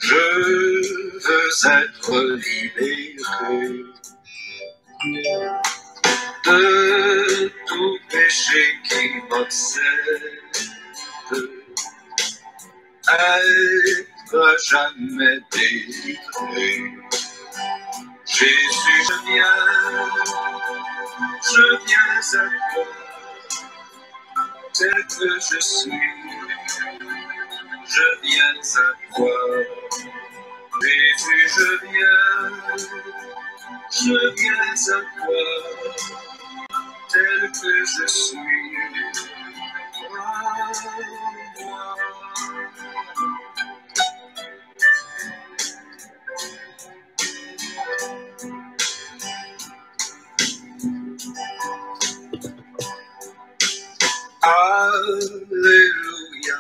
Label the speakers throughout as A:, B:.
A: Je veux être libéré de tout péché qui m'obsède, être à jamais délivré. Jésus, je viens à toi, tel que je suis, je viens à toi. Jésus, je viens à toi, tel que je suis. Alléluia,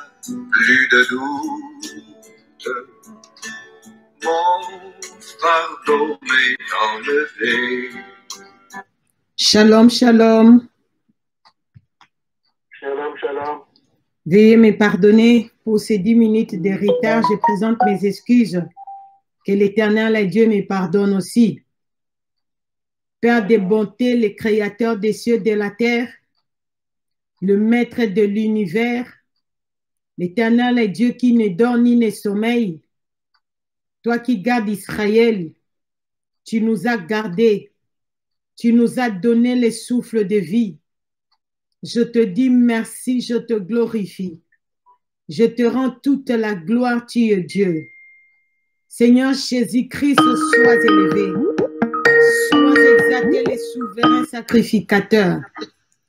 A: plus de doute, mon fardeau m'est enlevé.
B: Shalom, shalom.
C: Shalom, shalom.
B: Veuillez me pardonner pour ces 10 minutes de retard. Je présente mes excuses. Que l'Éternel et Dieu me pardonne aussi. Père de bonté, le Créateur des cieux et de la terre, le Maître de l'univers, l'Éternel est Dieu qui ne dort ni ne sommeille. Toi qui gardes Israël, tu nous as gardés, tu nous as donné le souffle de vie. Je te dis merci, je te glorifie. Je te rends toute la gloire, tu es Dieu. Seigneur Jésus-Christ, sois élevé. Sois exalté, le souverain sacrificateur.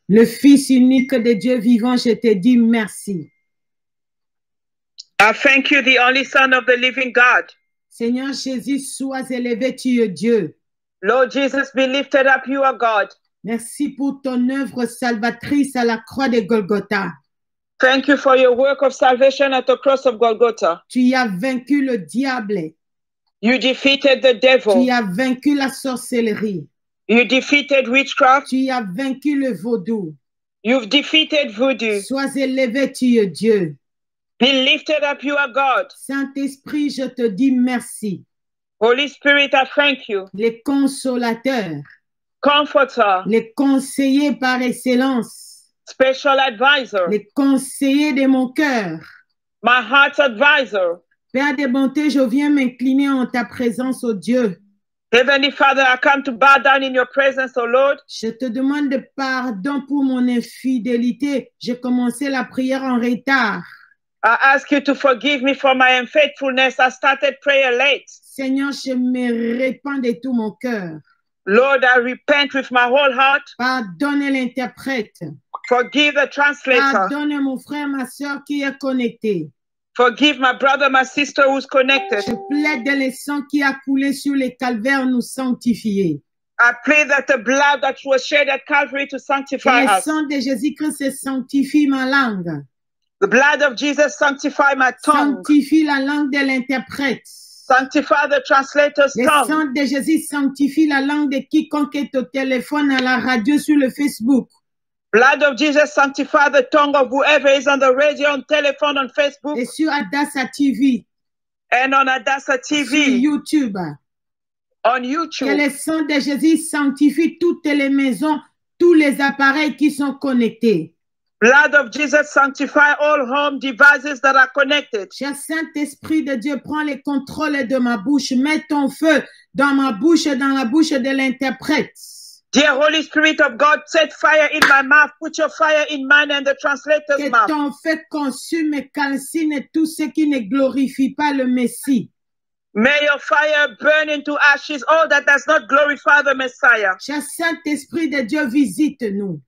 B: Le Fils unique de Dieu vivant, je te dis merci.
D: I thank you, the only Son of the living God.
B: Seigneur Jésus, sois élevé, tu es Dieu.
D: Lord Jesus, be lifted up, you are God.
B: Merci pour ton œuvre salvatrice à la croix de Golgotha.
D: Thank you for your work of salvation at the cross of Golgotha.
B: Tu as vaincu le diable.
D: You defeated the devil.
B: Tu as vaincu la sorcellerie.
D: You defeated witchcraft.
B: Tu as vaincu le vaudou.
D: You've defeated voodoo.
B: Sois élevé, tu es Dieu.
D: Be lifted up, you are God.
B: Saint-Esprit, je te dis merci.
D: Holy Spirit, I thank you.
B: Les consolateurs,
D: Comforter,
B: les conseillers par excellence,
D: special advisor,
B: les conseillers de mon cœur.
D: my heart's advisor.
B: Père de bonté, je viens m'incliner en ta présence, ô Dieu.
D: Heavenly Father, I come to bow down in your presence, O Lord.
B: Je te demande pardon pour mon infidélité. J'ai commencé la prière en retard.
D: I ask you to forgive me for my unfaithfulness. I started prayer late.
B: Seigneur, je me répands de tout mon cœur.
D: Lord, I repent with my whole heart.
B: Pardonne l'interprète.
D: Forgive the translator.
B: Pardonne mon frère, ma soeur qui est connecté.
D: Forgive my brother, my sister who's connected.
B: Je plaide le sang qui a coulé sur les calvaires nous sanctifier.
D: I pray that the blood that was shed at Calvary to sanctify
B: Que le
D: us.
B: sang de Jésus-Christ sanctifie ma langue.
D: The blood of Jesus sanctify my tongue.
B: Sanctifie la langue de l'interprète.
D: Sanctify the translator's
B: Le
D: tongue.
B: sang de Jésus sanctifie la langue de quiconque est au téléphone, à la radio, sur le Facebook.
D: Blood of Jesus sanctify the tongue of whoever is on the radio, on telephone, on Facebook,
B: Et sur Adassa TV,
D: and on Adassa
B: sur
D: TV,
B: YouTube.
D: on
B: Que
D: YouTube.
B: le sang de Jésus sanctifie toutes les maisons, tous les appareils qui sont connectés.
D: Blood of Jesus sanctify all home devices that are connected.
B: Cher Saint-Esprit de Dieu, prends le contrôle de ma bouche. Mets ton feu dans ma bouche, dans la bouche de l'interprète.
D: Dear Holy Spirit of God, set fire in my mouth. Put your fire in mine and the translator's
B: Que
D: mouth.
B: ton feu consume et calcine tout ce qui ne glorifie pas le Messie.
D: May your fire burn into ashes all that does not glorify the Messiah.
B: Cher Saint-Esprit de Dieu, visite-nous.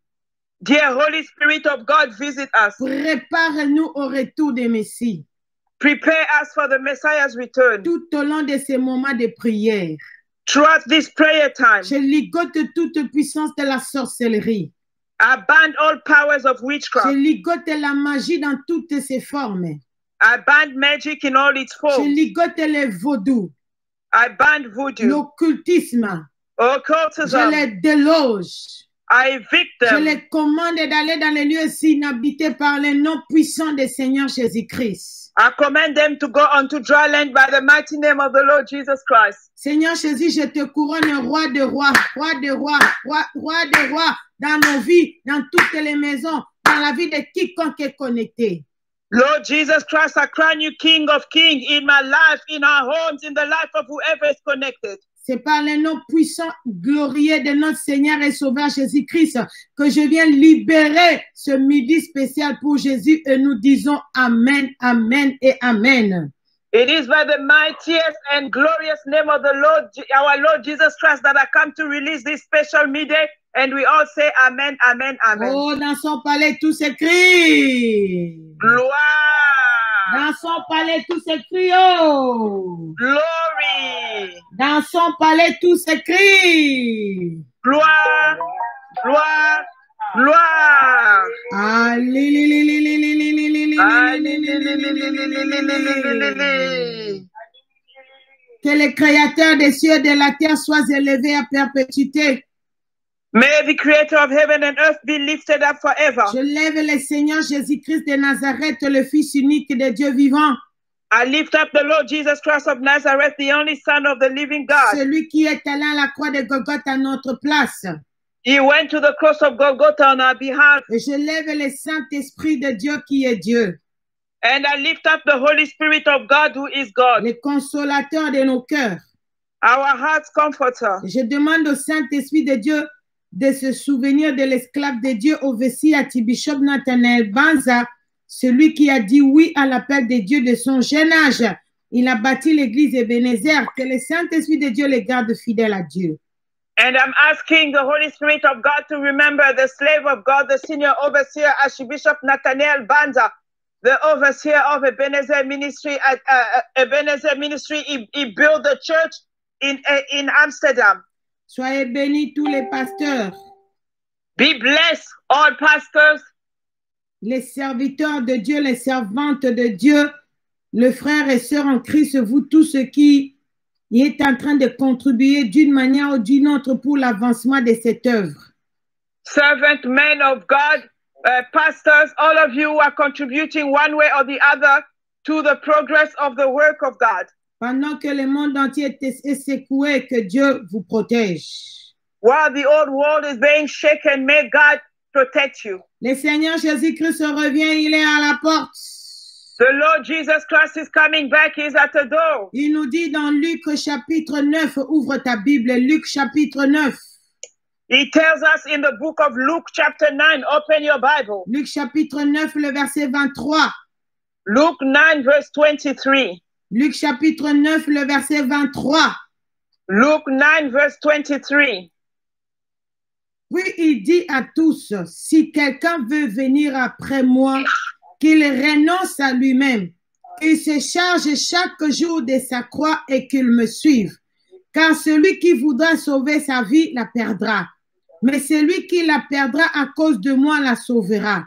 D: Dear Holy Spirit of God, visit us.
B: Prépare-nous au retour des Messies.
D: Prepare us for the Messiah's return.
B: Tout au long de ces moments de prière,
D: Throughout this prayer time,
B: je ligote toute puissance de la sorcellerie.
D: I bind all powers of
B: Je
D: witchcraft.
B: ligote la magie dans toutes ses formes.
D: I bind magic in all its
B: Je
D: forms.
B: ligote les vaudous,
D: I bind voodoo,
B: l'occultisme. Je
D: occultism.
B: les déloge.
D: I evict
B: Je
D: them.
B: les commande d'aller dans les lieux inhabités par le nom puissant du Seigneur Jésus-Christ.
D: I command them to go onto dry land by the mighty name of the Lord Jesus Christ.
B: Seigneur Jésus, je te couronne roi de rois, roi de rois, roi de rois, dans nos vies, dans toutes les maisons, dans la vie de quiconque est connecté.
D: Lord Jesus Christ, I crown you King of Kings in my life, in our homes, in the life of whoever is connected.
B: C'est par le nom puissant, glorieux de notre Seigneur et Sauveur Jésus-Christ que je viens libérer ce midi spécial pour Jésus et nous disons Amen, Amen et Amen.
D: It is by the mightiest and glorious name of the Lord, our Lord Jesus Christ, that I come to release this special midday, and we all say Amen, Amen, Amen.
B: Oh, dans son palais, tout s'écrie.
D: Gloire,
B: Dans son palais, tout s'écrie. Oh.
D: glory,
B: Dans son palais, tout s'écrie.
D: gloire, gloire, gloire.
B: Que le Créateur des cieux et de la terre soit élevé à perpétuité.
D: May the creator of heaven and earth be lifted up forever.
B: Je lève le Seigneur Jésus-Christ de Nazareth, le Fils unique de Dieu vivant.
D: I lift up the Lord Jesus Christ of Nazareth, the only Son of the living God.
B: Celui qui est allé à la croix de Golgotha à notre place.
D: He went to the cross of Golgotha on our behalf.
B: Et je lève le Saint-Esprit de Dieu qui est Dieu.
D: And I lift up the Holy Spirit of God who is God,
B: Le consolateur de nos cœurs.
D: our heart's comforter.
B: Je demande au Saint-Esprit de Dieu de se souvenir de l'esclave de Dieu au Vessie Archbishop Nathanael Banza, celui qui a dit oui à l'appel de Dieu de son jeune âge. Il a bâti l'église Ebenezer. Que le Saint-Esprit de Dieu les garde fidèles à Dieu.
D: And I'm asking the Holy Spirit of God to remember the slave of God, the senior overseer, Archbishop Nathanael Banza, the overseer of Ebenezer Ministry. Ebenezer Ministry, he built the church in Amsterdam.
B: Soyez bénis tous les pasteurs,
D: Be blessed, all pastors,
B: les serviteurs de Dieu, les servantes de Dieu, les frères et sœurs en Christ, vous tous ceux qui est en train de contribuer d'une manière ou d'une autre pour l'avancement de cette œuvre.
D: servant men of God, pastors, all of you are contributing one way or the other to the progress of the work of God.
B: Pendant que le monde entier est secoué, que Dieu vous protège.
D: While the old world is being shaken, may God protect you.
B: Le Seigneur Jésus-Christ revient, il est à la porte.
D: The Lord Jesus Christ is coming back. He's at the door.
B: Il nous dit dans Luc chapitre 9, ouvre ta Bible, Luc chapitre 9.
D: He tells us in the book of Luke chapter 9, open your Bible.
B: Luc chapitre 9, le verset 23.
D: Luke 9 verse 23.
B: Luc chapitre 9, le verset 23.
D: Luke 9 verse 23.
B: Puis il dit à tous, si quelqu'un veut venir après moi, qu'il renonce à lui-même, qu'il se charge chaque jour de sa croix et qu'il me suive. Car celui qui voudra sauver sa vie la perdra. Mais celui qui la perdra à cause de moi la sauvera.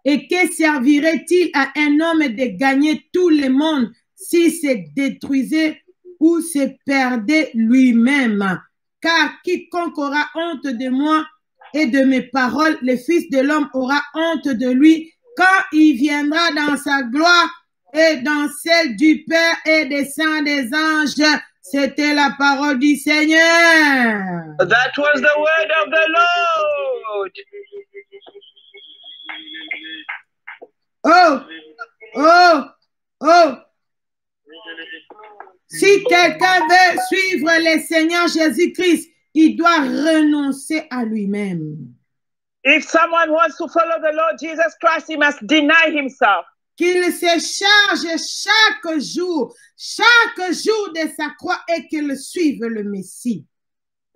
B: Et que servirait-il à un homme de gagner tout le monde s'il se détruisait ou se perdait lui-même? Car quiconque aura honte de moi et de mes paroles, le Fils de l'homme aura honte de lui quand il viendra dans sa gloire et dans celle du Père et des saints des anges. C'était la parole du Seigneur.
D: That was the word of the Lord.
B: Oh, oh, oh. Si quelqu'un veut suivre le Seigneur Jésus-Christ, il doit renoncer à lui-même.
D: If someone wants to follow the Lord Jesus Christ, he must deny himself.
B: Qu'il se charge chaque jour de sa croix et qu'il suive le Messie.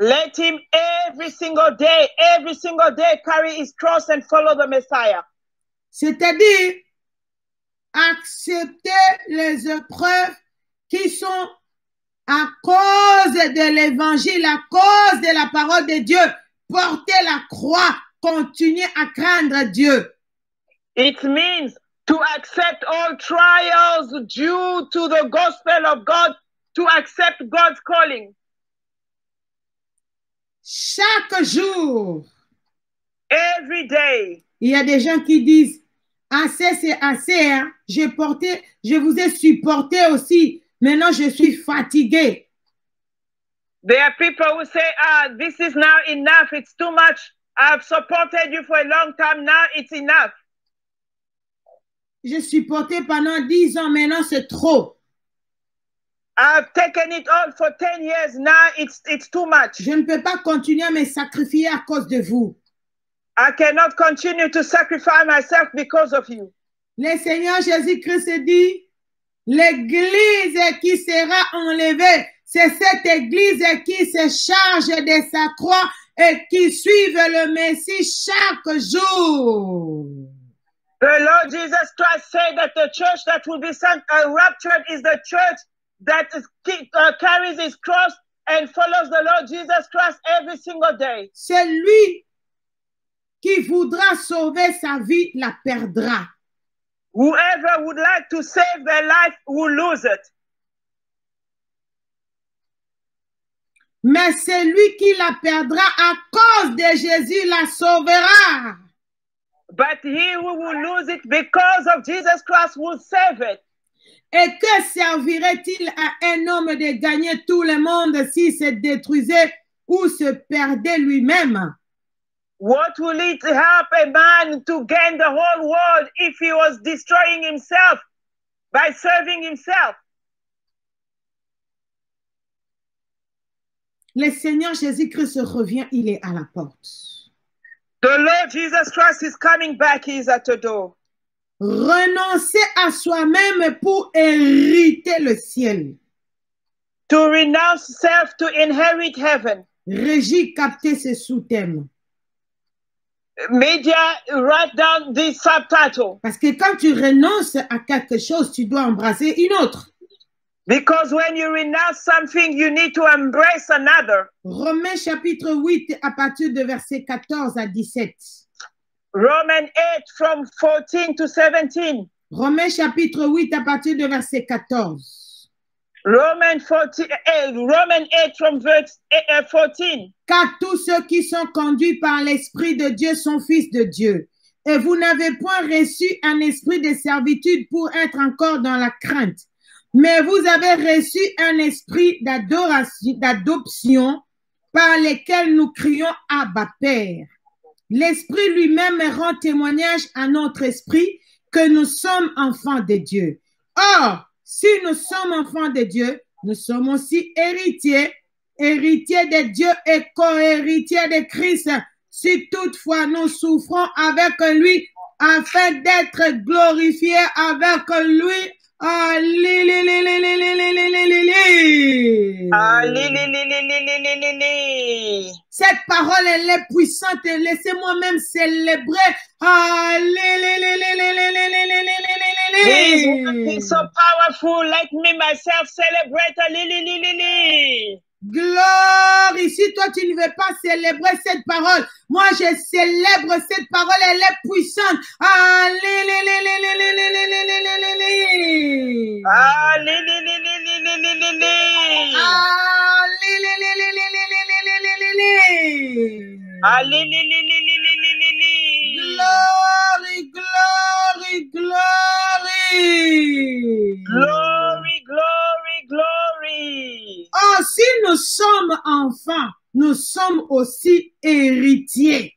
D: Let him every single day carry his cross and follow the Messiah.
B: C'est-à-dire accepter les épreuves qui sont à cause de l'évangile, à cause de la parole de Dieu. Porter la croix, continuer à craindre Dieu.
D: It means to accept all trials due to the gospel of God, to accept God's calling.
B: Chaque jour.
D: Every day.
B: Il y a des gens qui disent, assez c'est assez, hein. Je vous ai supporté aussi. Maintenant, je suis fatigué.
D: There are people who say, this is now enough. It's too much. I've supported you for a long time. Now it's enough.
B: J'ai supporté pendant 10 ans. Maintenant, c'est trop.
D: I've taken it all for 10 years. Now it's too much.
B: Je ne peux pas continuer à me sacrifier à cause de vous.
D: I cannot continue to sacrifice myself because of you.
B: Le Seigneur Jésus-Christ dit, l'église qui sera enlevée, c'est cette église qui se charge de sa croix et qui suive le Messie chaque jour.
D: The Lord Jesus Christ said that the church that will be raptured is the church that carries his cross and follows the Lord Jesus Christ every single day.
B: C'est lui qui voudra sauver sa vie, la perdra.
D: Whoever would like to save their life will lose it.
B: Mais celui qui la perdra à cause de Jésus la sauvera.
D: But he who will lose it because of Jesus Christ will save it.
B: Et que servirait-il à un homme de gagner tout le monde s'il se détruisait ou se perdait lui-même?
D: What will it help a man to gain the whole world if he was destroying himself by serving himself?
B: Le Seigneur Jésus-Christ revient, il est à la porte.
D: The Lord Jesus Christ is coming back, he is at the door.
B: Renoncer à soi-même pour hériter le ciel.
D: To renounce self to inherit heaven.
B: Régie, captez ce sous-thème.
D: Media, write down this subtitle.
B: Parce que quand tu renonces à quelque chose, tu dois embrasser une autre.
D: Because when you renounce something, you need to embrace another.
B: Romains chapitre 8 à partir de verset 14 à 17.
D: Romans 8 from 14 to 17.
B: Romains chapitre 8 à partir de verset 14.
D: Romans 8 from verse 14.
B: Car tous ceux qui sont conduits par l'Esprit de Dieu sont fils de Dieu. Et vous n'avez point reçu un esprit de servitude pour être encore dans la crainte. Mais vous avez reçu un esprit d'adoption par lequel nous crions Abba Père. L'Esprit lui-même rend témoignage à notre esprit que nous sommes enfants de Dieu. Or, si nous sommes enfants de Dieu, nous sommes aussi héritiers, héritiers de Dieu et co-héritiers de Christ. Si toutefois nous souffrons avec lui, afin d'être glorifiés avec lui. Cette parole, elle est puissante. Laissez-moi même célébrer.
D: This word is so powerful. Let me myself celebrate.
B: Gloire, ici, toi, tu ne veux pas célébrer cette parole. Moi, je célèbre cette parole, elle est puissante. Glory, glory, glory.
D: Glory, glory, glory.
B: Oh, si nous sommes enfants, nous sommes aussi héritiers.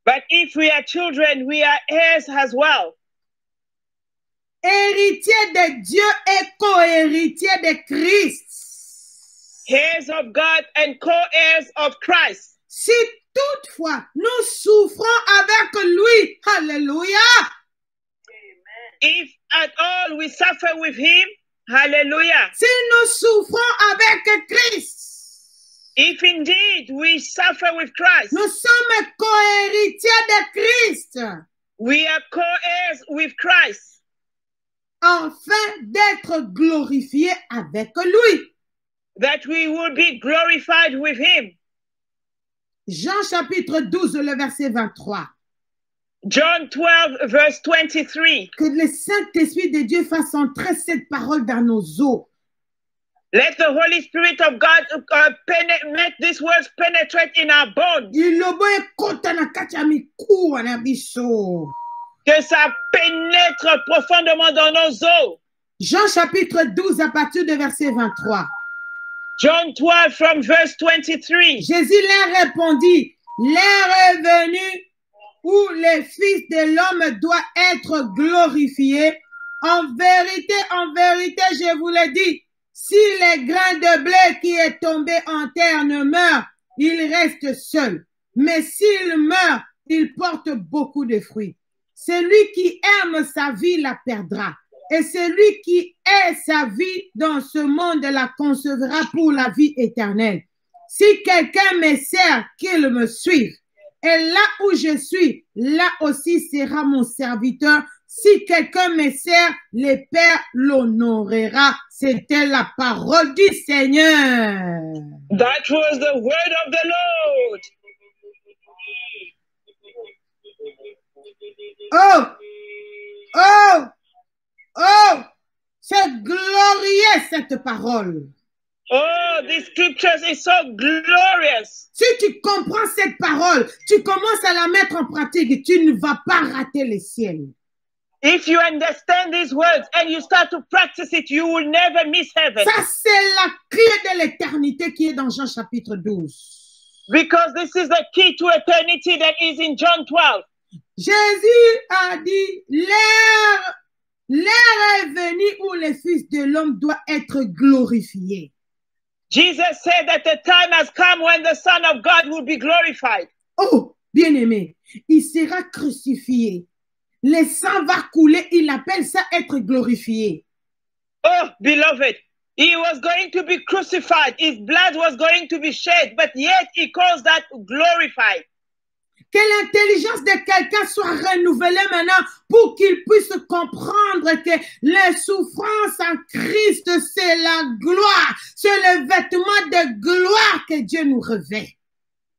D: But if we are children, we are heirs as well.
B: Héritiers de Dieu et co-héritiers de Christ.
D: Heirs of God and co-heirs of Christ.
B: Si toutefois nous souffrons avec lui, hallelujah.
D: If at all we suffer with him, hallelujah.
B: Si nous souffrons avec Christ,
D: if indeed we suffer with Christ,
B: nous sommes co-héritiers de Christ.
D: We are co-heirs with Christ.
B: Afin d'être glorifiés avec lui.
D: That we will be glorified with him.
B: Jean chapitre 12, le verset 23.
D: John 12, verse 23.
B: Que le Saint-Esprit de Dieu fasse entrer cette parole dans nos os.
D: Let the Holy Spirit of God make these words penetrate in our bones. Que ça pénètre profondément dans nos os.
B: Jean chapitre 12 à partir de verset 23.
D: John 12 from verse 23.
B: Jésus leur répondit, l'heure est venue où le Fils de l'homme doit être glorifié. En vérité, je vous le dis, si les grains de blé qui est tombé en terre ne meurent, il reste seul. Mais s'il meurt, il porte beaucoup de fruits. Celui qui aime sa vie la perdra. Et celui qui est sa vie dans ce monde la conservera pour la vie éternelle. Si quelqu'un me sert, qu'il me suive. Et là où je suis, là aussi sera mon serviteur. Si quelqu'un me sert, le Père l'honorera. C'était la parole du Seigneur.
D: That was the word of the Lord.
B: C'est glorieux cette parole.
D: Oh, this scripture is so glorious.
B: Si tu comprends cette parole, tu commences à la mettre en pratique, tu ne vas pas rater le ciel.
D: If you understand these words and you start to practice it, you will never miss heaven.
B: Ça, c'est la clé de l'éternité qui est dans Jean chapitre 12.
D: Because this is the key to eternity that is in John 12.
B: Jésus a dit, l'heure est venue où le Fils de l'homme doit être glorifié.
D: Jesus said that the time has come when the Son of God will be glorified.
B: Oh, bien-aimé, il sera crucifié. Le sang va couler, il appelle ça être glorifié.
D: Oh, beloved, he was going to be crucified. His blood was going to be shed, but yet he calls that glorified.
B: Que l'intelligence de quelqu'un soit renouvelée maintenant pour qu'il puisse comprendre que la souffrance en Christ, c'est la gloire, c'est le vêtement de gloire que Dieu nous revêt.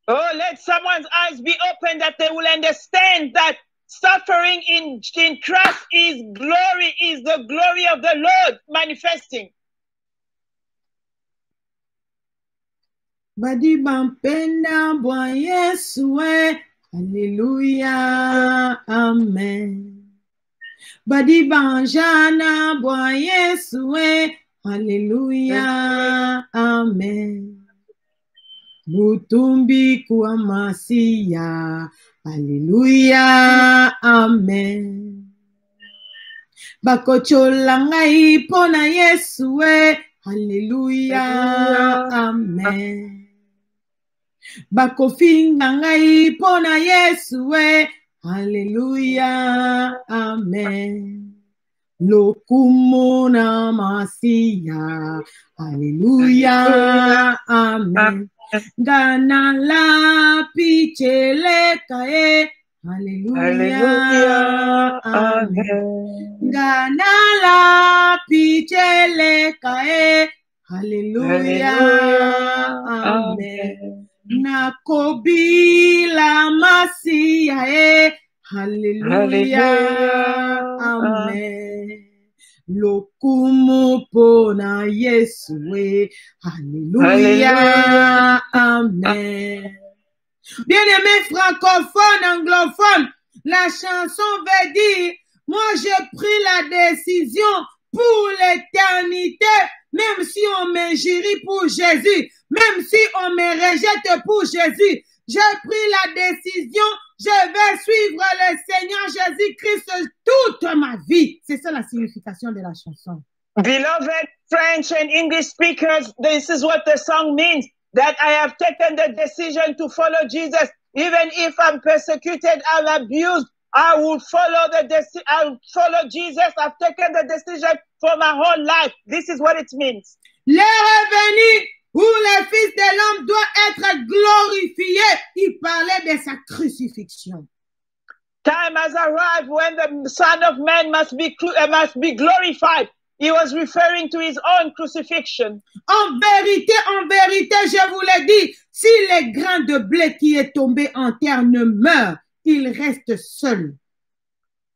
D: Oh, let someone's eyes be open that they will understand that suffering in Christ is the glory of the Lord manifesting.
B: Badi bampenda bwa Yesu Alléluia, Amen. Badi banjana bwa Yesu Alléluia, Amen. Butumbi kwa Masia, Alléluia, Amen. Bakochola ngai pona Yesu Alléluia, Amen. Bakofinga ngai pona Yesu Alléluia, Amen. Lokumona Masia, Alléluia, Amen. Gana la pichele kae, Alléluia, Amen. Gana la pichele kae, Alléluia, Amen. Nakobi la Masia, Alléluia, Amen. Lokumu pona Yesu, Alléluia, Amen. Bien-aimés francophones, anglophones, la chanson veut dire, moi j'ai pris la décision pour l'éternité, même si on m'injurie pour Jésus, même si on me rejette pour Jésus, j'ai pris la décision, je vais suivre le Seigneur Jésus-Christ toute ma vie. C'est ça la signification de la chanson.
D: Beloved French and English speakers, this is what the song means, that I have taken the decision to follow Jesus. Even if I'm persecuted and abused, I will follow I'll follow Jesus. I've taken the decision for my whole life. This is what it means.
B: L'heure est venue où le Fils de l'homme doit être glorifié. Il parlait de sa crucifixion.
D: Time has arrived when the Son of Man must be glorified. He was referring to his own crucifixion.
B: En vérité, je vous le dis, si le grain de blé qui est tombé en terre ne meurt, il reste seul.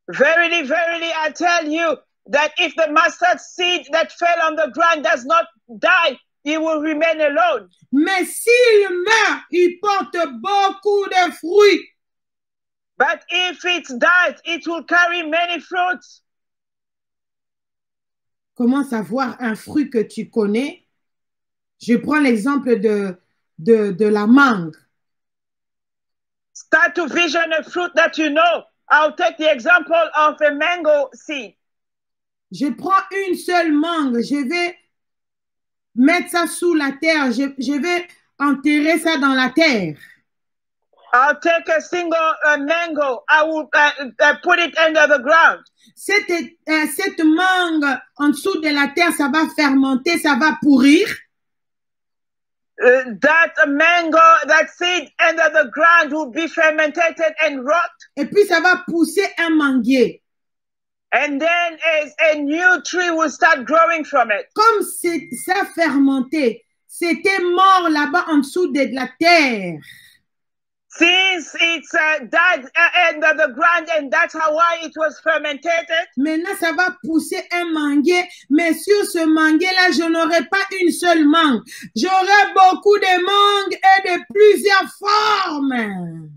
D: Verily, verily, I tell you, that if the mustard seed that fell on the ground does not die, it will remain alone.
B: Mais s'il meurt, il porte beaucoup de fruits.
D: But if it dies, it will carry many fruits.
B: Comment savoir un fruit que tu connais? Je prends l'exemple de la mangue.
D: Start to vision a fruit that you know. I'll take the example of a mango seed.
B: Je prends une seule mangue, je vais mettre ça sous la terre, je vais enterrer ça dans la terre.
D: I'll take a single mango. I will put it under the ground.
B: Cette mangue en dessous de la terre, ça va fermenter, ça va pourrir.
D: That mango, that seed under the ground will be fermented and rot.
B: Et puis ça va pousser un manguier.
D: And then a new tree will start growing from it.
B: Comme ça fermenté, c'était mort là-bas en dessous de la terre.
D: Since it's died under the ground and that's how why it was fermented.
B: Maintenant, ça va pousser un manguier, mais sur ce manguier-là, je n'aurai pas une seule mangue. J'aurai beaucoup de mangues et de plusieurs formes.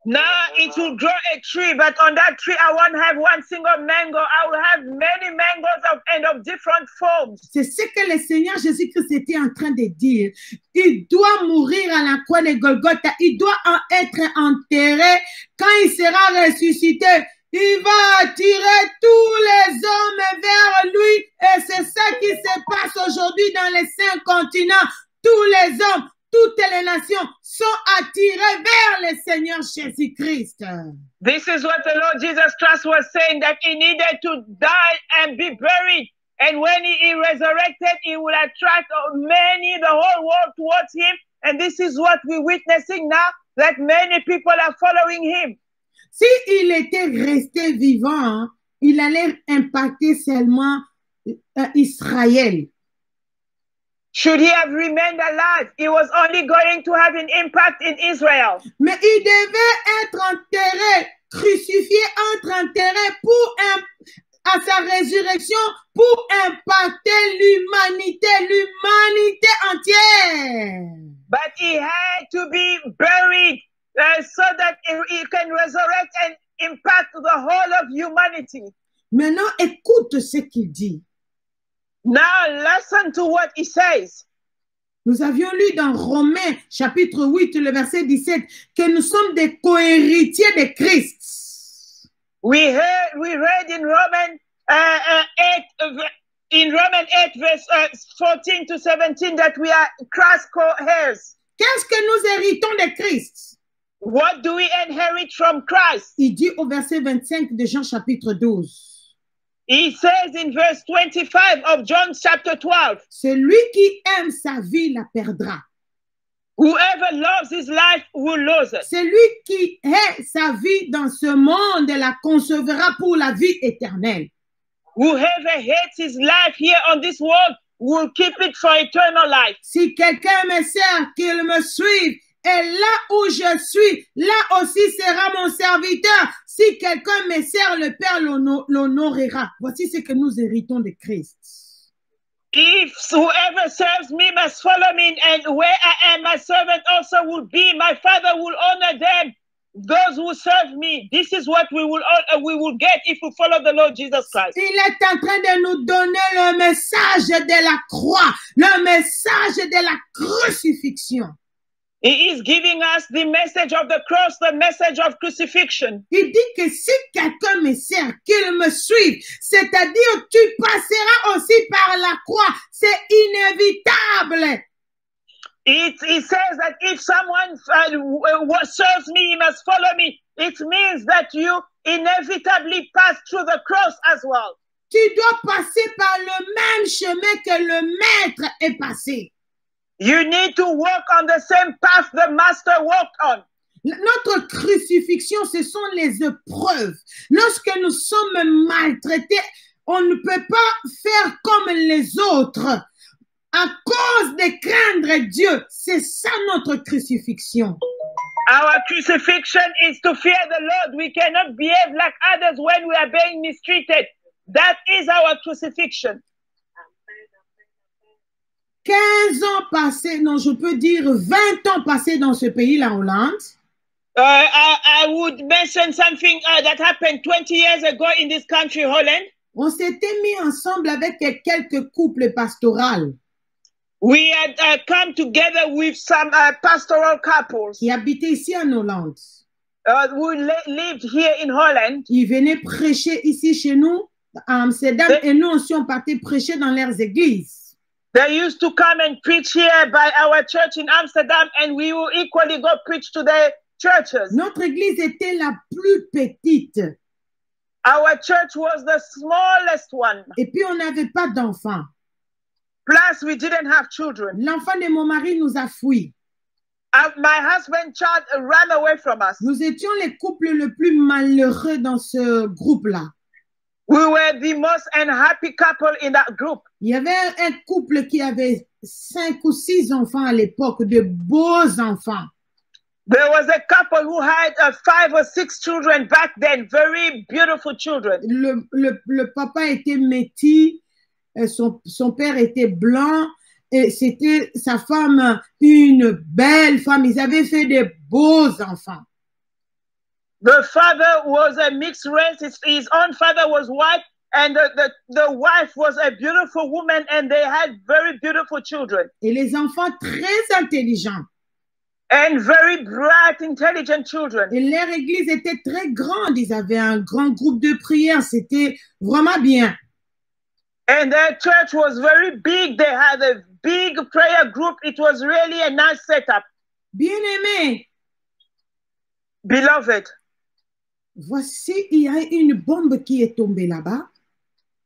D: Now it will grow a tree, but on that tree, I won't have one single mango. I will have many mangoes of different forms.
B: C'est ce que le Seigneur Jésus-Christ était en train de dire. Il doit mourir à la croix de Golgotha. Il doit être enterré. Quand il sera ressuscité, il va attirer tous les hommes vers lui. Et c'est ça qui se passe aujourd'hui dans les 5 continents. Tous les hommes, toutes les nations sont attirées vers le Seigneur Jésus-Christ.
D: This is what the Lord Jesus Christ was saying, that he needed to die and be buried. And when he resurrected, he will attract many, the whole world towards him. And this is what we're witnessing now, that many people are following him.
B: Si il était resté vivant, il allait impacter seulement Israël.
D: Should he have remained alive, he was only going to have an impact in Israel.
B: Mais il devait être enterré, crucifié, enterré à sa résurrection pour impacter l'humanité entière.
D: But he had to be buried so that he can resurrect and impact the whole of humanity.
B: Maintenant, écoute ce qu'il dit.
D: Now listen to what he says.
B: Nous avions lu dans Romains chapitre 8, le verset 17, que nous sommes des co-héritiers de Christ.
D: We read in Romans 8 verse 14 to 17 that we are Christ's co-heirs.
B: Qu'est-ce que nous héritons de Christ?
D: What do we inherit from Christ?
B: Il dit au verset 25 de Jean chapitre 12.
D: He says in verse 25 of John chapter 12.
B: Celui qui aime sa vie la perdra.
D: Whoever loves his life will lose it.
B: Celui qui hait sa vie dans ce monde la conservera pour la vie éternelle.
D: Whoever hates his life here on this world will keep it for eternal life.
B: Si quelqu'un me sert, qu'il me suive. Et là où je suis, là aussi sera mon serviteur. Si quelqu'un me sert, le Père l'honorera. Voici ce que nous héritons de Christ.
D: If whoever serves me must follow me, and where I am, my servant also will be. My Father will honor them. Those who serve me, this is what we will get if we follow the Lord Jesus Christ.
B: Il est en train de nous donner le message de la croix, le message de la crucifixion.
D: He is giving us the message of the cross, the message of crucifixion.
B: Il dit que si quelqu'un me sert, qu'il me suive, c'est-à-dire tu passeras aussi par la croix. C'est inévitable.
D: It says that if someone serves me, he must follow me. It means that you inevitably pass through the cross as well.
B: Tu dois passer par le même chemin que le maître est passé.
D: You need to walk on the same path the master walked on.
B: Notre crucifixion, ce sont les épreuves. Lorsque nous sommes maltraités, on ne peut pas faire comme les autres. À cause de craindre Dieu, c'est ça notre crucifixion.
D: Our crucifixion is to fear the Lord. We cannot behave like others when we are being mistreated. That is our crucifixion.
B: 15 ans passés, non, je peux dire 20 ans passés dans ce pays, la Hollande.
D: I would mention something that happened 20 years ago in this country, Holland.
B: On s'était mis ensemble avec quelques couples pastoraux
D: We had come together with some pastoral couples
B: qui habitaient ici en Hollande.
D: who lived here in Holland.
B: Ils venaient prêcher ici chez nous, à Amsterdam, et nous aussi on partait prêcher dans leurs églises.
D: They used to come and preach here by our church in Amsterdam, and we will equally go preach to their churches.
B: Notre église était la plus petite.
D: Our church was the smallest one.
B: Et puis on n'avait pas d'enfants.
D: Plus, we didn't have children.
B: L'enfant de mon mari nous a fui.
D: My husband's child ran away from us.
B: Nous étions les couples le plus malheureux dans ce groupe-là.
D: We were the most unhappy couple in that group.
B: Il y avait un couple qui avait 5 ou 6 enfants à l'époque, de beaux enfants.
D: There was a couple who had 5 or 6 children back then, very beautiful children.
B: Le papa était métis, son père était blanc, et c'était sa femme, une belle femme. Ils avaient fait de beaux enfants.
D: The father was a mixed race. His own father was white, and the wife was a beautiful woman, and they had very beautiful children.
B: Et les enfants très intelligents.
D: And very bright, intelligent children.
B: Et leur église était très grande. Ils avaient un grand groupe de prière. C'était vraiment bien.
D: And their church was very big. They had a big prayer group. It was really a nice setup.
B: Bien-aimés,
D: Beloved,
B: voici, il y a une bombe qui est tombée là-bas.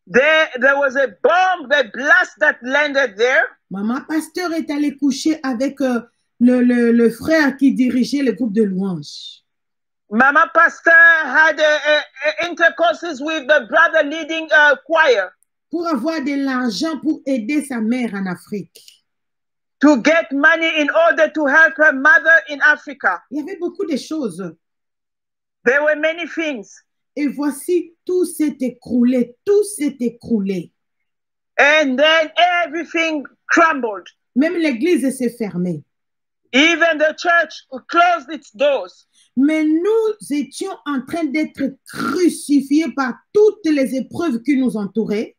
D: there was a bomb, a blast that landed there.
B: Maman pasteur est allée coucher avec le frère qui dirigeait le groupe de louanges.
D: Mama pastor had a intercourses with the brother leading a choir.
B: Pour avoir de l'argent pour aider sa mère en Afrique.
D: To get money in order to help her mother in Africa.
B: Il y avait beaucoup de choses.
D: There were many things.
B: Et voici, tout s'est écroulé, tout s'est écroulé.
D: And then everything crumbled.
B: Même l'église s'est fermée.
D: Even the church closed its doors.
B: Mais nous étions en train d'être crucifiés par toutes les épreuves qui nous entouraient.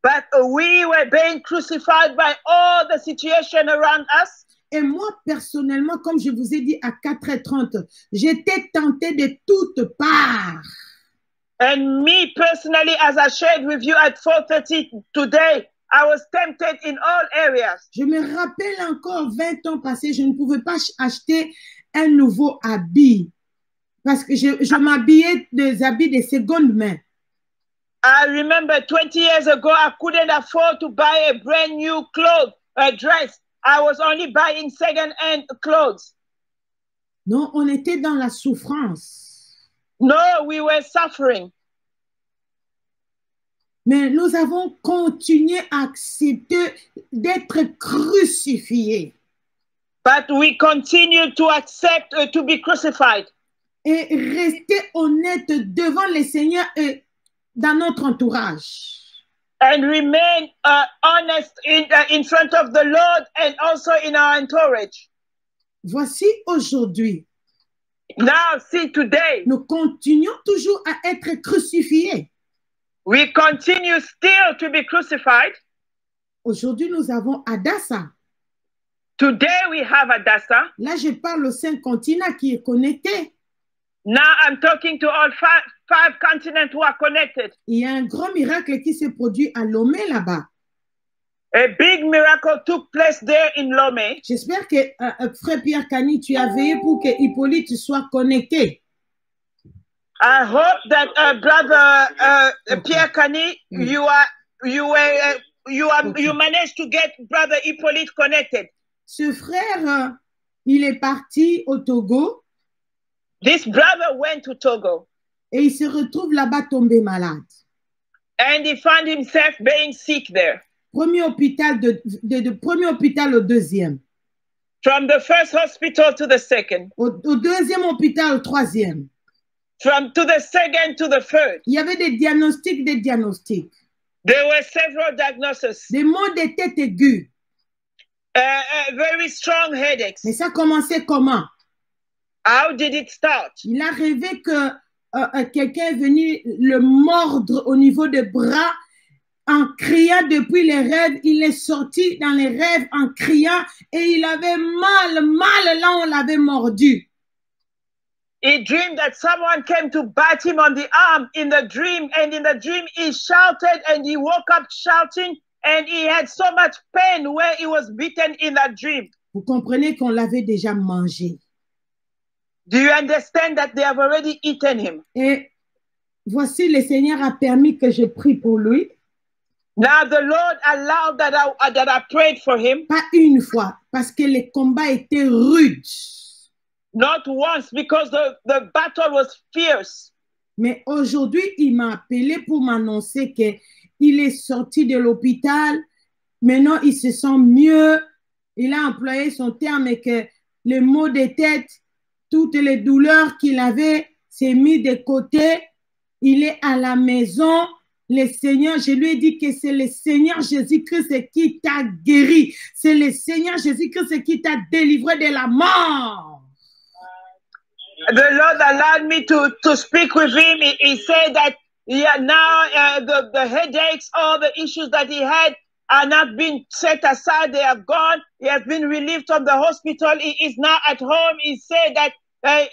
D: But we were being crucified by all the situation around us.
B: Et moi, personnellement, comme je vous ai dit à 4h30, j'étais tentée de toutes parts.
D: And me personally, as I shared with you at 4:30 today, I was tempted in all areas.
B: Je me rappelle encore 20 ans passés, je ne pouvais pas acheter un nouveau habit parce que je m'habillais des habits de seconde main.
D: I remember 20 years ago, I couldn't afford to buy a brand new dress. I was only buying second-hand clothes.
B: Non, on était dans la souffrance.
D: No, we were suffering.
B: Mais nous avons continué à accepter d'être crucifiés.
D: But we continued to accept to be crucified.
B: Et rester honnête devant le Seigneur et dans notre entourage.
D: And remain honest in front of the Lord and also in our entourage.
B: Voici aujourd'hui.
D: Now, see today.
B: Nous continuons toujours à être crucifiés.
D: We continue still to be crucified.
B: Aujourd'hui, nous avons Adassa.
D: Today we have Adassa.
B: Là, je parle aux 5 continents qui est connecté.
D: Now I'm talking to all five continents who are connected.
B: Il y a un grand miracle qui s'est produit à Lomé là-bas.
D: A big miracle took place there in Lomé.
B: J'espère que frère Pierre Cani, tu as veillé pour que Hippolyte soit connecté.
D: I hope that brother Pierre Cani, you managed to get brother Hippolyte connected.
B: Ce frère, il est parti au Togo.
D: This brother went to Togo.
B: Et il se retrouve là-bas tombé malade.
D: And he found himself being sick there.
B: Premier hôpital premier hôpital au deuxième.
D: From the first hospital to the second.
B: Au deuxième hôpital au troisième.
D: from to the second to the third.
B: Il y avait des diagnostics,
D: There were several diagnoses.
B: des maux de tête aigus.
D: Very strong headaches.
B: Mais ça commençait comment?
D: How did it start?
B: Il a rêvé que quelqu'un est venu le mordre au niveau des bras en criant depuis les rêves. Il est sorti dans les rêves en criant et il avait mal là où on l'avait mordu.
D: He dreamed that someone came to bite him on the arm in the dream, and in the dream he shouted and he woke up shouting, and he had so much pain where he was beaten in that dream.
B: Vous comprenez qu'on l'avait déjà mangé.
D: Do you understand that they have already eaten him?
B: Et voici, le Seigneur a permis que je prie pour lui.
D: Now the Lord allowed that I prayed for him.
B: Pas une fois, parce que les combats étaient rudes.
D: Not once, because the battle was fierce.
B: Mais aujourd'hui, il m'a appelé pour m'annoncer qu'il est sorti de l'hôpital. Maintenant, il se sent mieux. Il a employé son terme et que les maux de tête, toutes les douleurs qu'il avait, s'est mis de côté. Il est à la maison. Le Seigneur, je lui ai dit que c'est le Seigneur Jésus-Christ qui t'a guéri. C'est le Seigneur Jésus-Christ qui t'a délivré de la mort.
D: The Lord allowed me to speak with him. He said that now the headaches, all the issues that he had are not being set aside. They have gone. He has been relieved from the hospital. He is now at home. He said that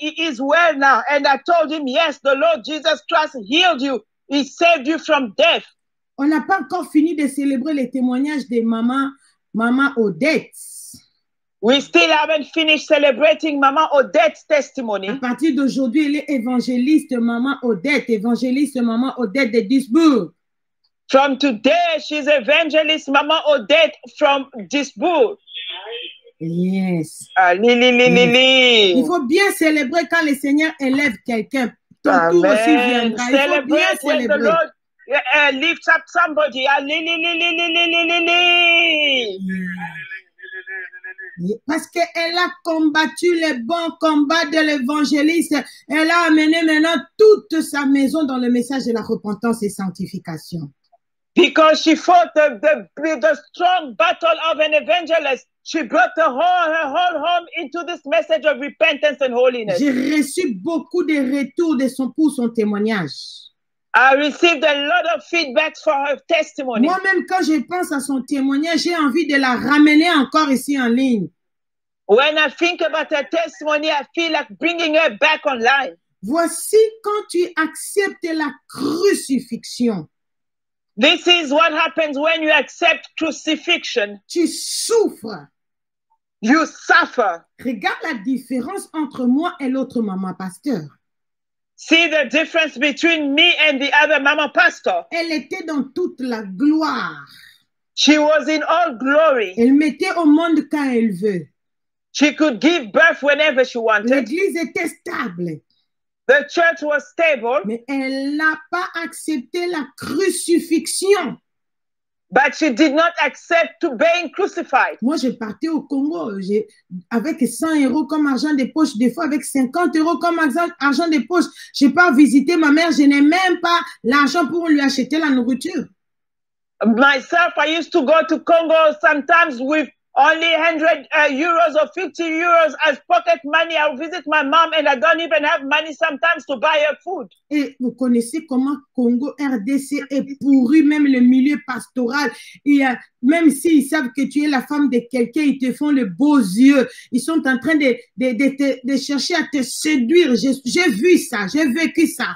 D: he is well now. And I told him, yes, the Lord Jesus Christ healed you. He saved you from death.
B: On n'a pas encore fini de célébrer les témoignages de maman Odette.
D: We still haven't finished celebrating Maman Odette's testimony.
B: À partir d'aujourd'hui, elle est évangéliste Maman Odette de Duisburg.
D: From today, she's evangelist Maman Odette from Duisburg.
B: Yes.
D: Il
B: faut bien célébrer quand le Seigneur élève quelqu'un. Ton tour aussi viendra. Il faut bien célébrer.
D: Lift up somebody.
B: Parce qu'elle a combattu le bon combat de l'évangéliste. Elle a amené maintenant toute sa maison dans le message de la repentance et sanctification.
D: Because she fought the strong battle of an evangelist. She brought her whole home into this message of repentance and holiness.
B: J'ai reçu beaucoup de retours pour son témoignage.
D: I received a lot of feedback for her testimony.
B: Moi-même, quand je pense à son témoignage, j'ai envie de la ramener encore ici en ligne.
D: When I think about her testimony, I feel like bringing her back online.
B: Voici quand tu acceptes la crucifixion.
D: This is what happens when you accept crucifixion.
B: Tu souffres.
D: You suffer.
B: Regarde la différence entre moi et l'autre maman pasteur.
D: See the difference between me and the other mama pastor.
B: Elle était dans toute la gloire.
D: She was in all glory.
B: Elle mettait au monde quand elle veut.
D: She could give birth whenever she wanted.
B: L'église était stable.
D: The church was stable.
B: Mais elle n'a pas accepté la crucifixion.
D: But she did not accept to being crucified.
B: Moi, je partais au Congo avec 100 € comme argent de poche, des fois avec 50 € comme argent de poche. Je pars visiter ma mère, je n'ai même pas l'argent pour lui acheter la nourriture.
D: Myself, I used to go to Congo sometimes with only 100 euros or 50 euros as pocket money. I'll visit my mom and I don't even have money sometimes to buy her food.
B: Et vous connaissez comment Congo RDC est pourri, même le milieu pastoral. Même s'ils savent que tu es la femme de quelqu'un, ils te font les beaux yeux. Ils sont en train de chercher à te séduire. J'ai vu ça, j'ai vécu ça.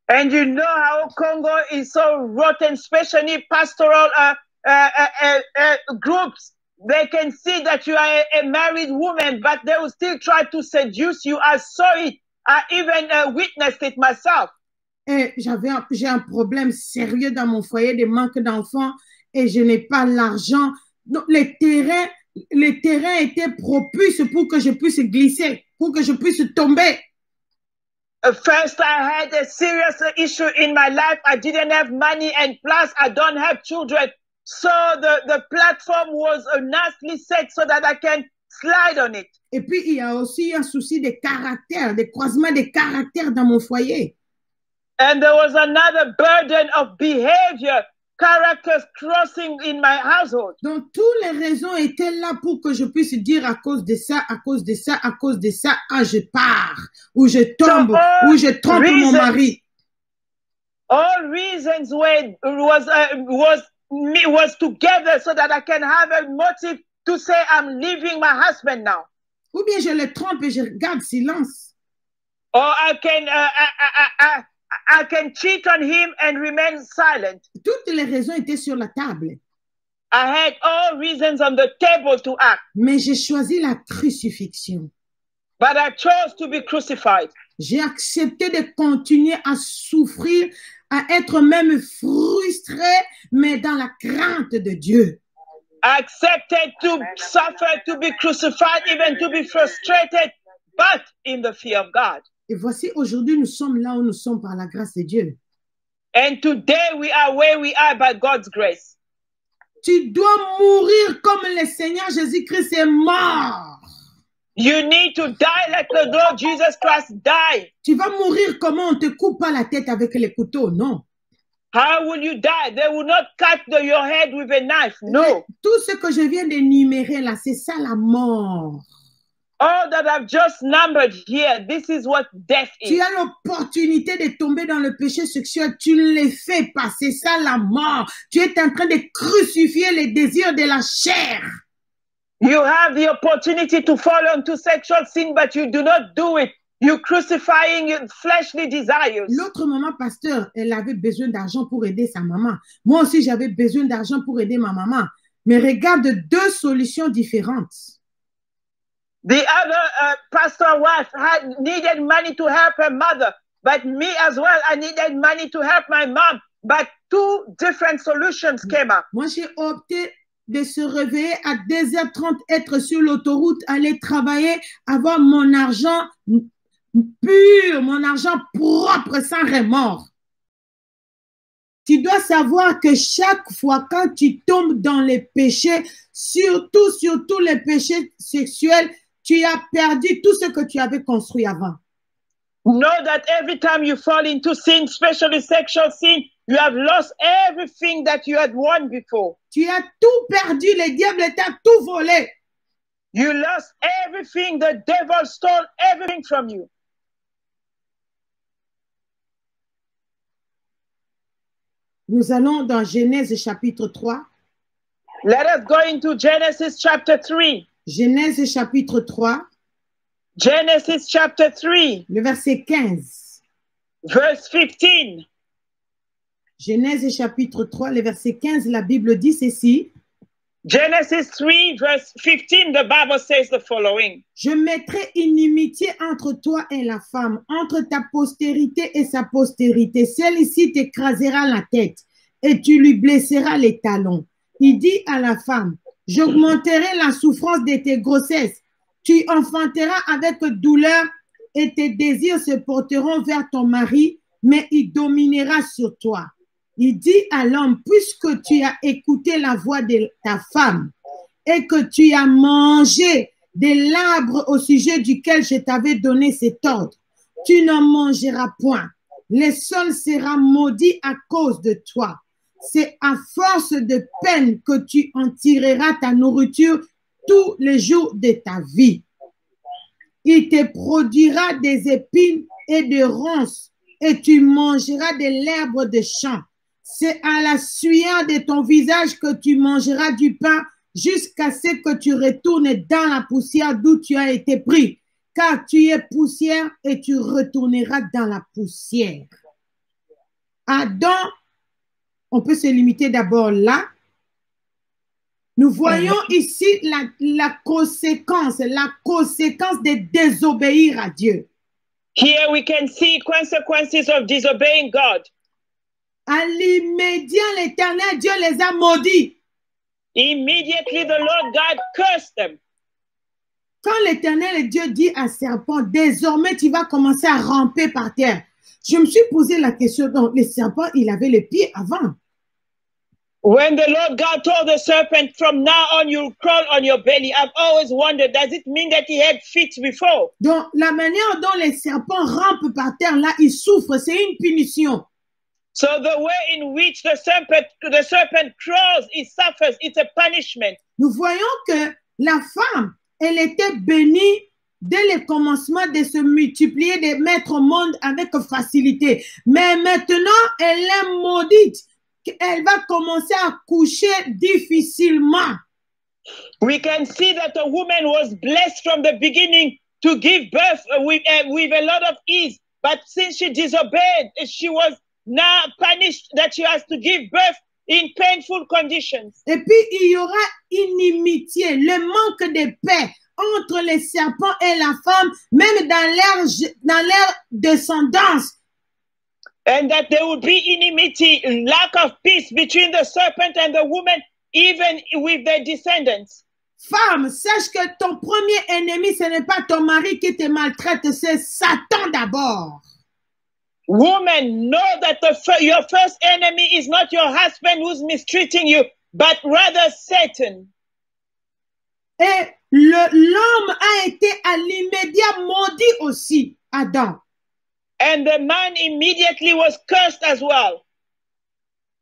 D: And you know how Congo is so rotten, especially pastoral groups. They can see that you are a married woman, but they will still try to seduce you. I saw it. I even witnessed it myself.
B: Et j'ai un problème sérieux dans mon foyer de manque d'enfants et je n'ai pas l'argent. Donc, les terrains étaient propices pour que je puisse glisser, pour que je puisse tomber.
D: First, I had a serious issue in my life. I didn't have money, and plus, I don't have children. So the platform was nicely set so that I can slide on it.
B: Et puis, il y a aussi un souci de caractère, de croisement des caractères dans mon foyer.
D: And there was another burden of behavior, characters crossing in my household.
B: Donc, toutes les raisons étaient là pour que je puisse dire à cause de ça, à cause de ça, à cause de ça, ah, je pars, ou je tombe, ou je trompe mon mari.
D: All reasons was together so that I can have a motive to say I'm leaving my husband now.
B: Ou bien je le trompe et je garde silence.
D: Or I can cheat on him and remain silent.
B: Toutes les raisons étaient sur la table.
D: I had all reasons on the table to act.
B: Mais j'ai choisi la crucifixion.
D: But I chose to be crucified.
B: J'ai accepté de continuer à souffrir, à être même frustré, mais dans la crainte de Dieu.
D: I accepted to suffer, to be crucified, even to be frustrated, but in the fear of God.
B: Et voici, aujourd'hui, nous sommes là où nous sommes par la grâce de Dieu.
D: And today we are where we are by God's grace.
B: Tu dois mourir comme le Seigneur Jésus-Christ est mort.
D: You need to die like the Lord Jesus Christ died.
B: Tu vas mourir comment? On te coupe pas la tête avec les couteaux, non.
D: How will you die? They will not cut your head with a knife. No.
B: Tout ce que je viens d'énumérer là, c'est ça la mort.
D: All that I've just numbered here, this is what death is.
B: Tu as l'opportunité de tomber dans le péché sexuel, tu ne le fais pas, c'est ça la mort. Tu es en train de crucifier les désirs de la chair.
D: You have the opportunity to fall into sexual sin, but you do not do it. You're crucifying your fleshly desires.
B: L'autre maman, pasteur, elle avait besoin d'argent pour aider sa maman. Moi aussi, j'avais besoin d'argent pour aider ma maman. Mais regarde deux solutions différentes.
D: The other pastor wife needed money to help her mother, but me as well, I needed money to help my mom. But two different solutions came up.
B: Moi, j'ai opté de se réveiller à 2h30, être sur l'autoroute, aller travailler, avoir mon argent pur, mon argent propre, sans remords. Tu dois savoir que chaque fois quand tu tombes dans les péchés, surtout les péchés sexuels, tu as perdu tout ce que tu avais construit avant.
D: Know that every time you fall into sin, especially sexual sin, you have lost everything that you had won before.
B: Tu as tout perdu, le diable t'a tout volé.
D: You lost everything, the devil stole everything from you.
B: Nous allons dans Genèse chapitre 3.
D: Let us go into Genesis chapter 3.
B: Genèse chapitre 3.
D: Genesis chapter 3.
B: Le verset 15.
D: Verse 15.
B: Genèse chapitre 3, le verset 15, la Bible dit ceci.
D: Genesis 3, verse 15, the Bible says the following.
B: Je mettrai inimitié entre toi et la femme, entre ta postérité et sa postérité. Celle-ci t'écrasera la tête et tu lui blesseras les talons. Il dit à la femme, j'augmenterai la souffrance de tes grossesses. Tu enfanteras avec douleur et tes désirs se porteront vers ton mari, mais il dominera sur toi. Il dit à l'homme, puisque tu as écouté la voix de ta femme et que tu as mangé de l'arbre au sujet duquel je t'avais donné cet ordre, tu n'en mangeras point. Le sol sera maudit à cause de toi. C'est à force de peine que tu en tireras ta nourriture tous les jours de ta vie. Il te produira des épines et des ronces et tu mangeras de l'herbe de champ. C'est à la sueur de ton visage que tu mangeras du pain jusqu'à ce que tu retournes dans la poussière d'où tu as été pris. Car tu es poussière et tu retourneras dans la poussière. Adam, on peut se limiter d'abord là. Nous voyons ici la conséquence de désobéir à Dieu.
D: Here we can see consequences of disobeying God.
B: À l'immédiat, l'Éternel Dieu les a maudits.
D: Immediately the Lord God cursed them.
B: Quand l'Éternel Dieu dit à serpent, désormais tu vas commencer à ramper par terre. Je me suis posé la question, donc le serpent, il avait les pieds avant.
D: When the Lord God told the serpent, from now on you'll crawl on your belly, I've always wondered, does it mean that he had feet before?
B: Donc, la manière dont les serpents rampent par terre, là, ils souffrent, c'est une punition.
D: So the way in which the serpent crawls, it suffers, it's a punishment.
B: Nous voyons que la femme, elle était bénie dès le commencement de se multiplier, de mettre au monde avec facilité. Mais maintenant, elle est maudite. Elle va commencer à coucher difficilement.
D: We can see that the woman was blessed from the beginning to give birth with a lot of ease. But since she disobeyed, she was now punished that she has to give birth in painful conditions.
B: Et puis, il y aura inimitié, le manque de paix entre les serpents et la femme, même dans leur descendance.
D: And that there would be enmity, lack of peace between the serpent and the woman, even with their descendants.
B: Femme, sache que ton premier ennemi, ce n'est pas ton mari qui te maltraite, c'est Satan d'abord.
D: Woman, know that your first enemy is not your husband who's mistreating you, but rather Satan.
B: Et l'homme a été à l'immédiat maudit aussi, Adam.
D: And the man immediately was cursed as well.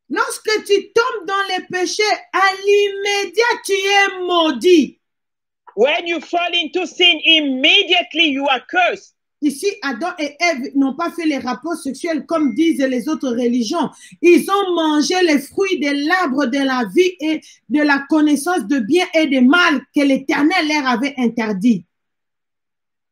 B: Lorsque tu tombes dans les péchés, à l'immédiat, tu es maudit.
D: When you fall into sin, immediately you are cursed.
B: Ici, Adam et Ève n'ont pas fait les rapports sexuels comme disent les autres religions. Ils ont mangé les fruits de l'arbre de la vie et de la connaissance de bien et de mal que l'Éternel leur avait interdit.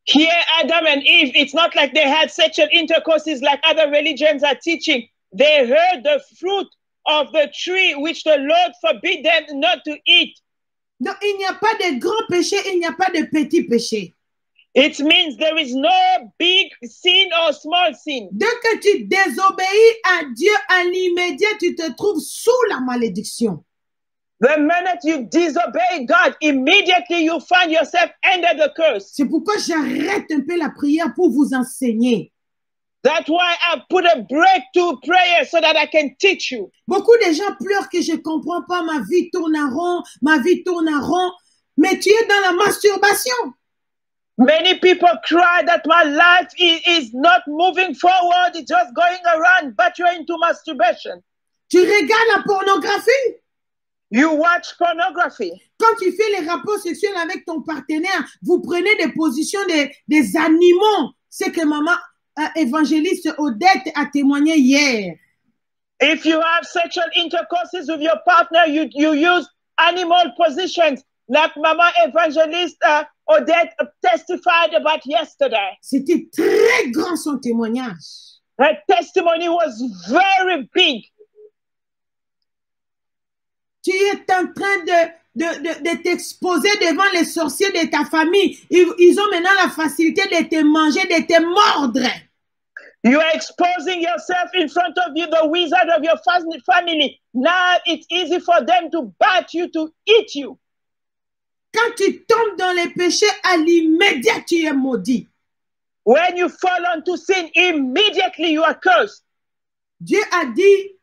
D: Here, Adam and Eve, it's not like they had sexual intercourses like other religions are teaching. They heard the fruit of the tree which the Lord forbid them not to eat.
B: Donc, il n'y a pas de grands péchés, il n'y a pas de petits péchés.
D: It means there is no big sin or small sin.
B: Dès que tu désobéis à Dieu, à l'immédiat, tu te trouves sous la malédiction.
D: The minute you disobey God, immediately you find yourself under the curse.
B: C'est pourquoi j'arrête un peu la prière pour vous enseigner.
D: That's why I put a break to prayer so that I can teach you.
B: Beaucoup de gens pleurent que je ne comprends pas, ma vie tourne en rond, ma vie tourne en rond. Mais tu es dans la masturbation.
D: Many people cry that my life is not moving forward, it's just going around, but you're into masturbation.
B: Tu regardes la pornographie.
D: You watch pornography.
B: Quand tu fais les rapports sexuels avec ton partenaire, vous prenez des positions des animaux. C'est que maman évangéliste Odette a témoigné hier.
D: If you have sexual intercourses with your partner, you use animal positions like Mama Evangelist Odette testified about yesterday.
B: C'était très grand son témoignage.
D: Her testimony was very big.
B: Tu es en train de t'exposer devant les sorciers de ta famille. Ils ont maintenant la facilité de te manger, de te mordre.
D: You are exposing yourself in front of you, the wizard of your family. Now it's easy for them to bite you, to eat you.
B: Quand tu tombes dans les péchés, à l'immédiat, tu es maudit.
D: When you fall into sin, immediately you are cursed.
B: Dieu a dit,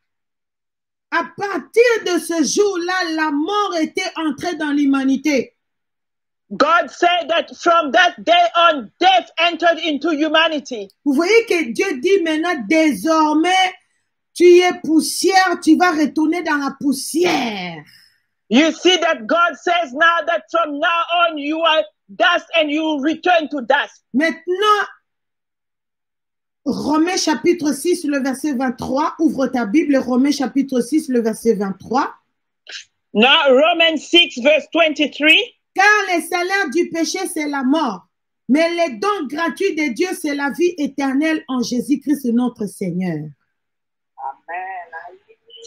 B: à partir de ce jour-là, la mort était entrée dans l'humanité.
D: God said that from that day on, death entered into humanity.
B: Vous voyez que Dieu dit maintenant, désormais, tu es poussière, tu vas retourner dans la poussière.
D: You see that God says now that from now on, you are dust and you will return to dust.
B: Maintenant, Romains chapitre 6, le verset 23. Ouvre ta Bible, Romains chapitre 6, le verset 23.
D: Now, Romans 6, verse 23.
B: Car le salaire du péché, c'est la mort. Mais le don gratuit de Dieu, c'est la vie éternelle en Jésus-Christ, notre Seigneur.
D: Amen.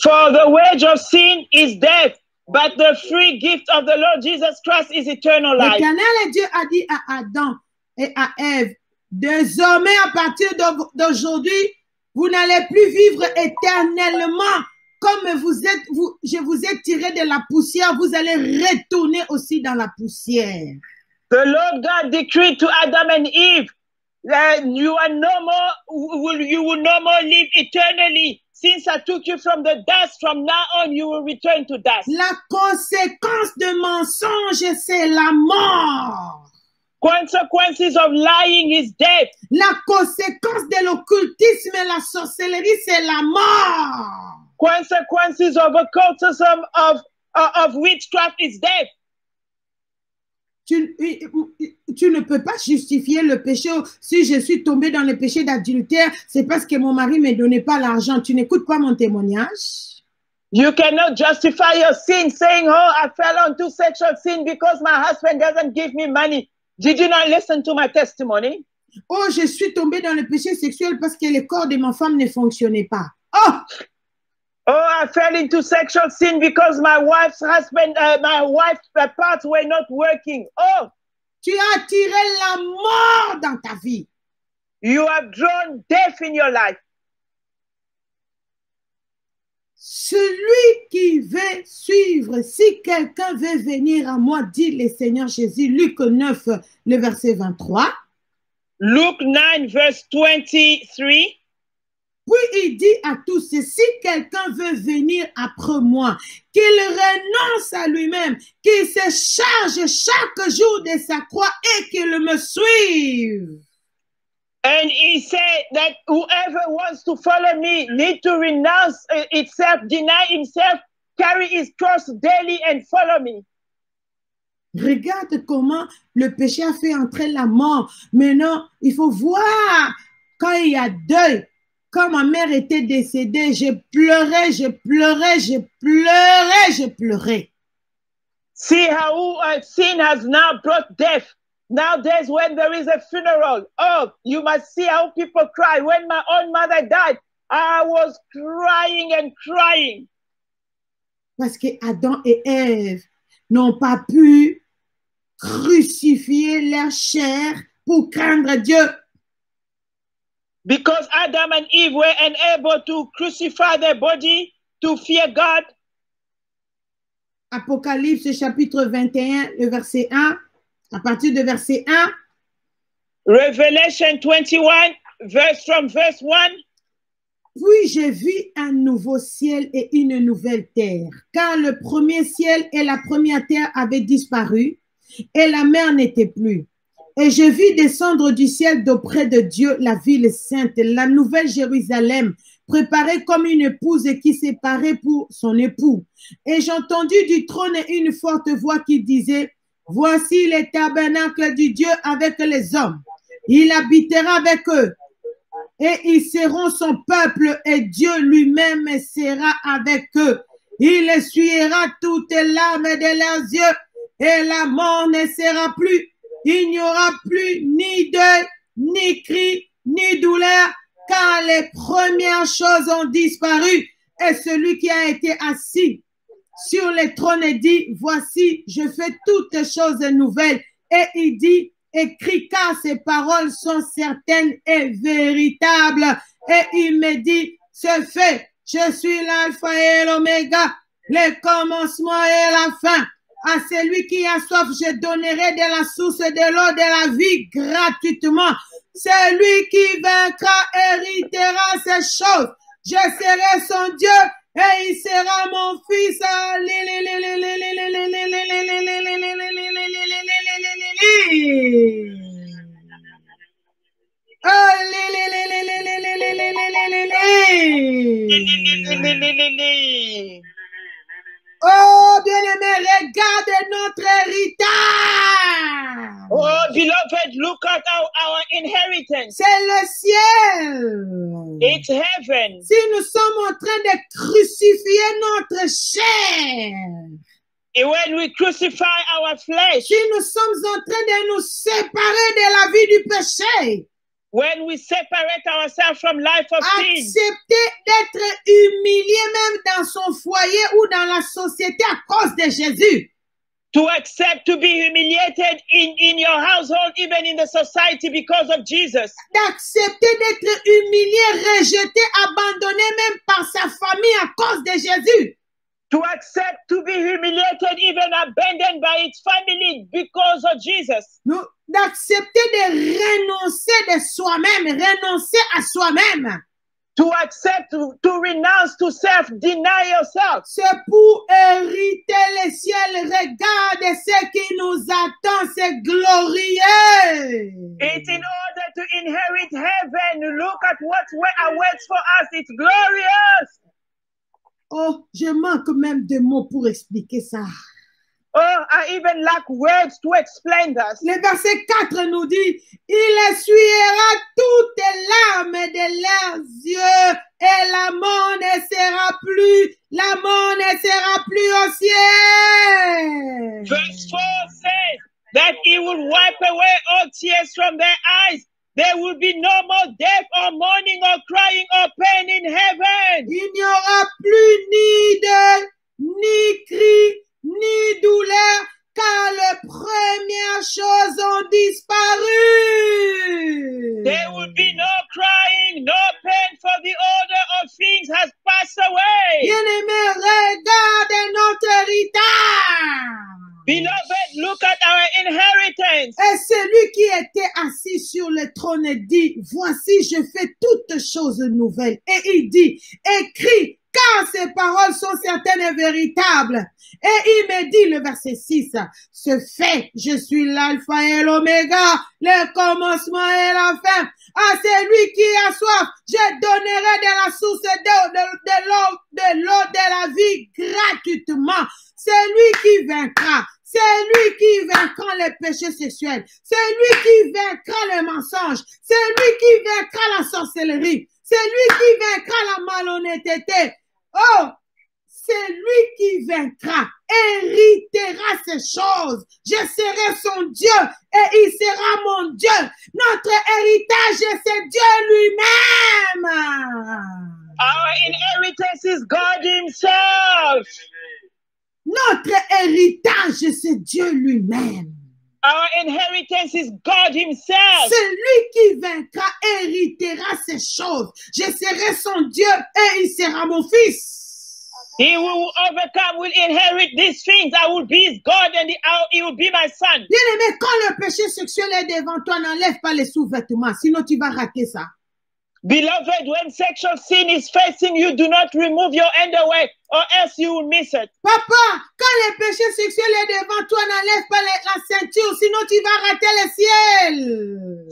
D: For the wage of sin is death, but the free gift of the Lord Jesus Christ is eternal life.
B: L'Éternel Dieu a dit à Adam et à Ève, désormais, à partir d'aujourd'hui, vous n'allez plus vivre éternellement. Comme je vous ai tiré de la poussière, vous allez retourner aussi dans la poussière.
D: The Lord God decreed to Adam and Eve that you will no more live eternally, since I took you from the dust, from now on you will return to dust.
B: La conséquence de mensonge, c'est la mort.
D: Consequences of lying is death.
B: La conséquence de l'occultisme et la sorcellerie, c'est la mort.
D: Consequences of occultism, of witchcraft is death.
B: Tu ne peux pas justifier le péché. Si je suis tombée dans le péché d'adultère, c'est parce que mon mari ne me donnait pas l'argent. Tu n'écoutes pas mon témoignage.
D: You cannot justify your sin saying, oh, I fell onto sexual sin because my husband doesn't give me money. Did you not listen to my testimony?
B: Oh, je suis tombée dans le péché sexuel parce que le corps de ma femme ne fonctionnait pas. Oh!
D: Oh, I fell into sexual sin because my wife's husband, my wife's parts were not working. Oh!
B: Tu as attiré la mort dans ta vie.
D: You have drawn death in your life.
B: Celui qui veut suivre, si quelqu'un veut venir à moi, dit le Seigneur Jésus, Luc 9, le verset 23.
D: Luke 9, verse 23.
B: Puis il dit à tous, si quelqu'un veut venir après moi, qu'il renonce à lui-même, qu'il se charge chaque jour de sa croix et qu'il me suive.
D: And he said that whoever wants to follow me need to renounce itself, deny himself, carry his cross daily and follow me.
B: Regarde comment le péché a fait entrer la mort. Maintenant, il faut voir quand il y a deuil. Quand ma mère était décédée, je pleurais, je pleurais, je pleurais, je pleurais.
D: See how sin has now brought death. Nowadays, when there is a funeral, oh, you must see how people cry. When my own mother died, I was crying and crying.
B: Parce que Adam et Ève n'ont pas pu crucifier leur chair pour craindre Dieu.
D: Because Adam and Eve were unable to crucify their body to fear God.
B: Apocalypse chapitre 21, le verset 1. À partir de verset 1.
D: Revelation 21, from verse 1.
B: Puis j'ai vu un nouveau ciel et une nouvelle terre, car le premier ciel et la première terre avaient disparu, et la mer n'était plus. Et je vis descendre du ciel d'auprès de Dieu la ville sainte, la nouvelle Jérusalem, préparée comme une épouse qui s'est parée pour son époux. Et j'entendis du trône une forte voix qui disait, voici le tabernacle du Dieu avec les hommes. Il habitera avec eux. Et ils seront son peuple et Dieu lui-même sera avec eux. Il essuiera toutes les larmes de leurs yeux et la mort ne sera plus. Il n'y aura plus ni deuil, ni cri, ni douleur, car les premières choses ont disparu. Et celui qui a été assis sur le trône dit, voici, je fais toutes choses nouvelles. Et il dit, écris car ces paroles sont certaines et véritables. Et il me dit, c'est fait, je suis l'alpha et l'oméga, le commencement et la fin. À celui qui a soif, je donnerai de la source de l'eau de la vie gratuitement. Celui qui vaincra héritera ces choses. Je serai son Dieu et il sera mon fils. Oh, bien-aimé, regarde notre héritage.
D: Oh, beloved, look at our inheritance.
B: C'est le ciel.
D: It's heaven.
B: Si nous sommes en train de crucifier notre chair,
D: and when we crucify our flesh,
B: si nous sommes en train de nous séparer de la vie du péché,
D: when we separate ourselves from life of sin,
B: accepter d'être humilié même dans son foyer ou dans la société à cause de Jésus.
D: To accept to be humiliated in your household, even in the society because of Jesus.
B: D'accepter d'être humilié, rejeté, abandonné même par sa famille à cause de Jésus.
D: To accept to be humiliated, even abandoned by its family because of Jesus.
B: D'accepter de renoncer de soi-même, renoncer à soi-même.
D: to accept, to renounce, to self, deny yourself.
B: C'est pour hériter les ciels. Regarde ce qui nous attend, c'est glorieux.
D: It's in order to inherit heaven. Look at what awaits for us. It's glorious.
B: Oh, je manque même de mots pour expliquer ça.
D: Oh, I even lack words to explain that.
B: Le verset 4 nous dit, il essuiera toutes les larmes de leurs yeux et la mort ne sera plus au ciel.
D: Verse 4 says that he will wipe away all tears from their eyes. There will be no more death or mourning or crying or pain in heaven.
B: Il n'y aura plus ni cri, ni douleur, car les premières choses ont disparu.
D: There will be no crying, no pain, for the order of things has passed away.
B: Bien-aimés, regarde notre héritage.
D: Beloved, look at our inheritance.
B: Et celui qui était assis sur le trône dit, voici, je fais toutes choses nouvelles. Et il dit, écris, car ces paroles sont certaines et véritables. Et il me dit, le verset 6, ce fait, je suis l'alpha et l'oméga, le commencement et la fin. À celui qui a soif, je donnerai de la source de l'eau de la vie gratuitement. C'est lui qui vaincra. C'est lui qui vaincra les péchés sexuels. C'est lui qui vaincra les mensonges. C'est lui qui vaincra la sorcellerie. C'est lui qui vaincra la malhonnêteté. Oh, c'est lui qui vaincra, héritera ces choses. Je serai son Dieu et il sera mon Dieu. Notre héritage, c'est Dieu lui-même.
D: Our inheritance is God himself.
B: Notre héritage, c'est Dieu lui-même.
D: Our inheritance is God himself.
B: Celui qui vaincra héritera ces choses. Je serai son Dieu et il sera mon fils.
D: He will overcome, will inherit these things. I will be his God and he will be my son.
B: Bien-aimé, quand le péché sexuel est devant toi, n'enlève pas les sous-vêtements, sinon tu vas rater ça.
D: Beloved, when sexual sin is facing you, do not remove your underwear or else you will miss it.
B: Papa, quand le péché sexuel est devant toi, n'enlève pas la ceinture, sinon tu vas rater le ciel.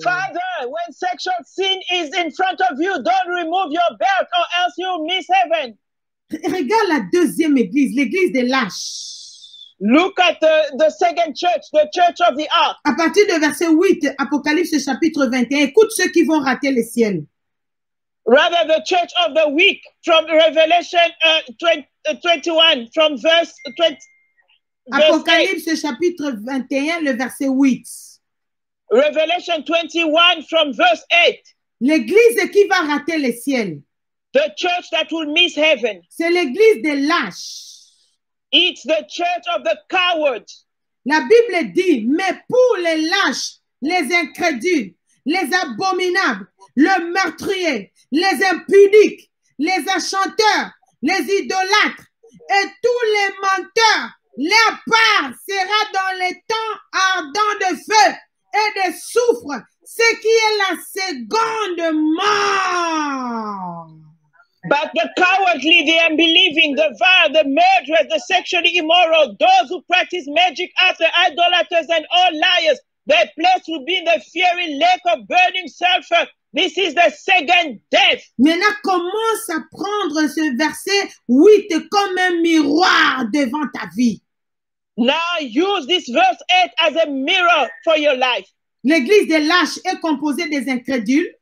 D: Father, when sexual sin is in front of you, don't remove your belt or else you will miss heaven.
B: Regarde la deuxième église, l'église des lâches.
D: Look at the second church, the church of the ark.
B: À partir de verset 8, Apocalypse chapitre 21, écoute ceux qui vont rater le ciel.
D: Rather, the church of the week from Revelation 21, from verse 20.
B: Apocalypse chapitre 21, le verset 8.
D: Revelation 21 from verse 8.
B: L'église qui va rater le ciel.
D: The church that will miss heaven.
B: C'est l'église des lâches.
D: It's the church of the cowards.
B: La Bible dit, mais pour les lâches, les incrédules, les abominables, le meurtrier, les impudiques, les enchanteurs, les idolâtres et tous les menteurs, leur part sera dans les temps ardents de feu et de soufre, ce qui est la seconde mort.
D: But the cowardly, the unbelieving, the vile, the murderers, the sexually immoral, those who practice magic arts, the idolaters, and all liars, their place will be in the fiery lake of burning sulfur. This is the second death.
B: Maintenant, commence à prendre ce verset 8 comme un miroir devant ta vie.
D: Now use this verse 8 as a mirror for your life.
B: L'église des lâches est composée des incrédules.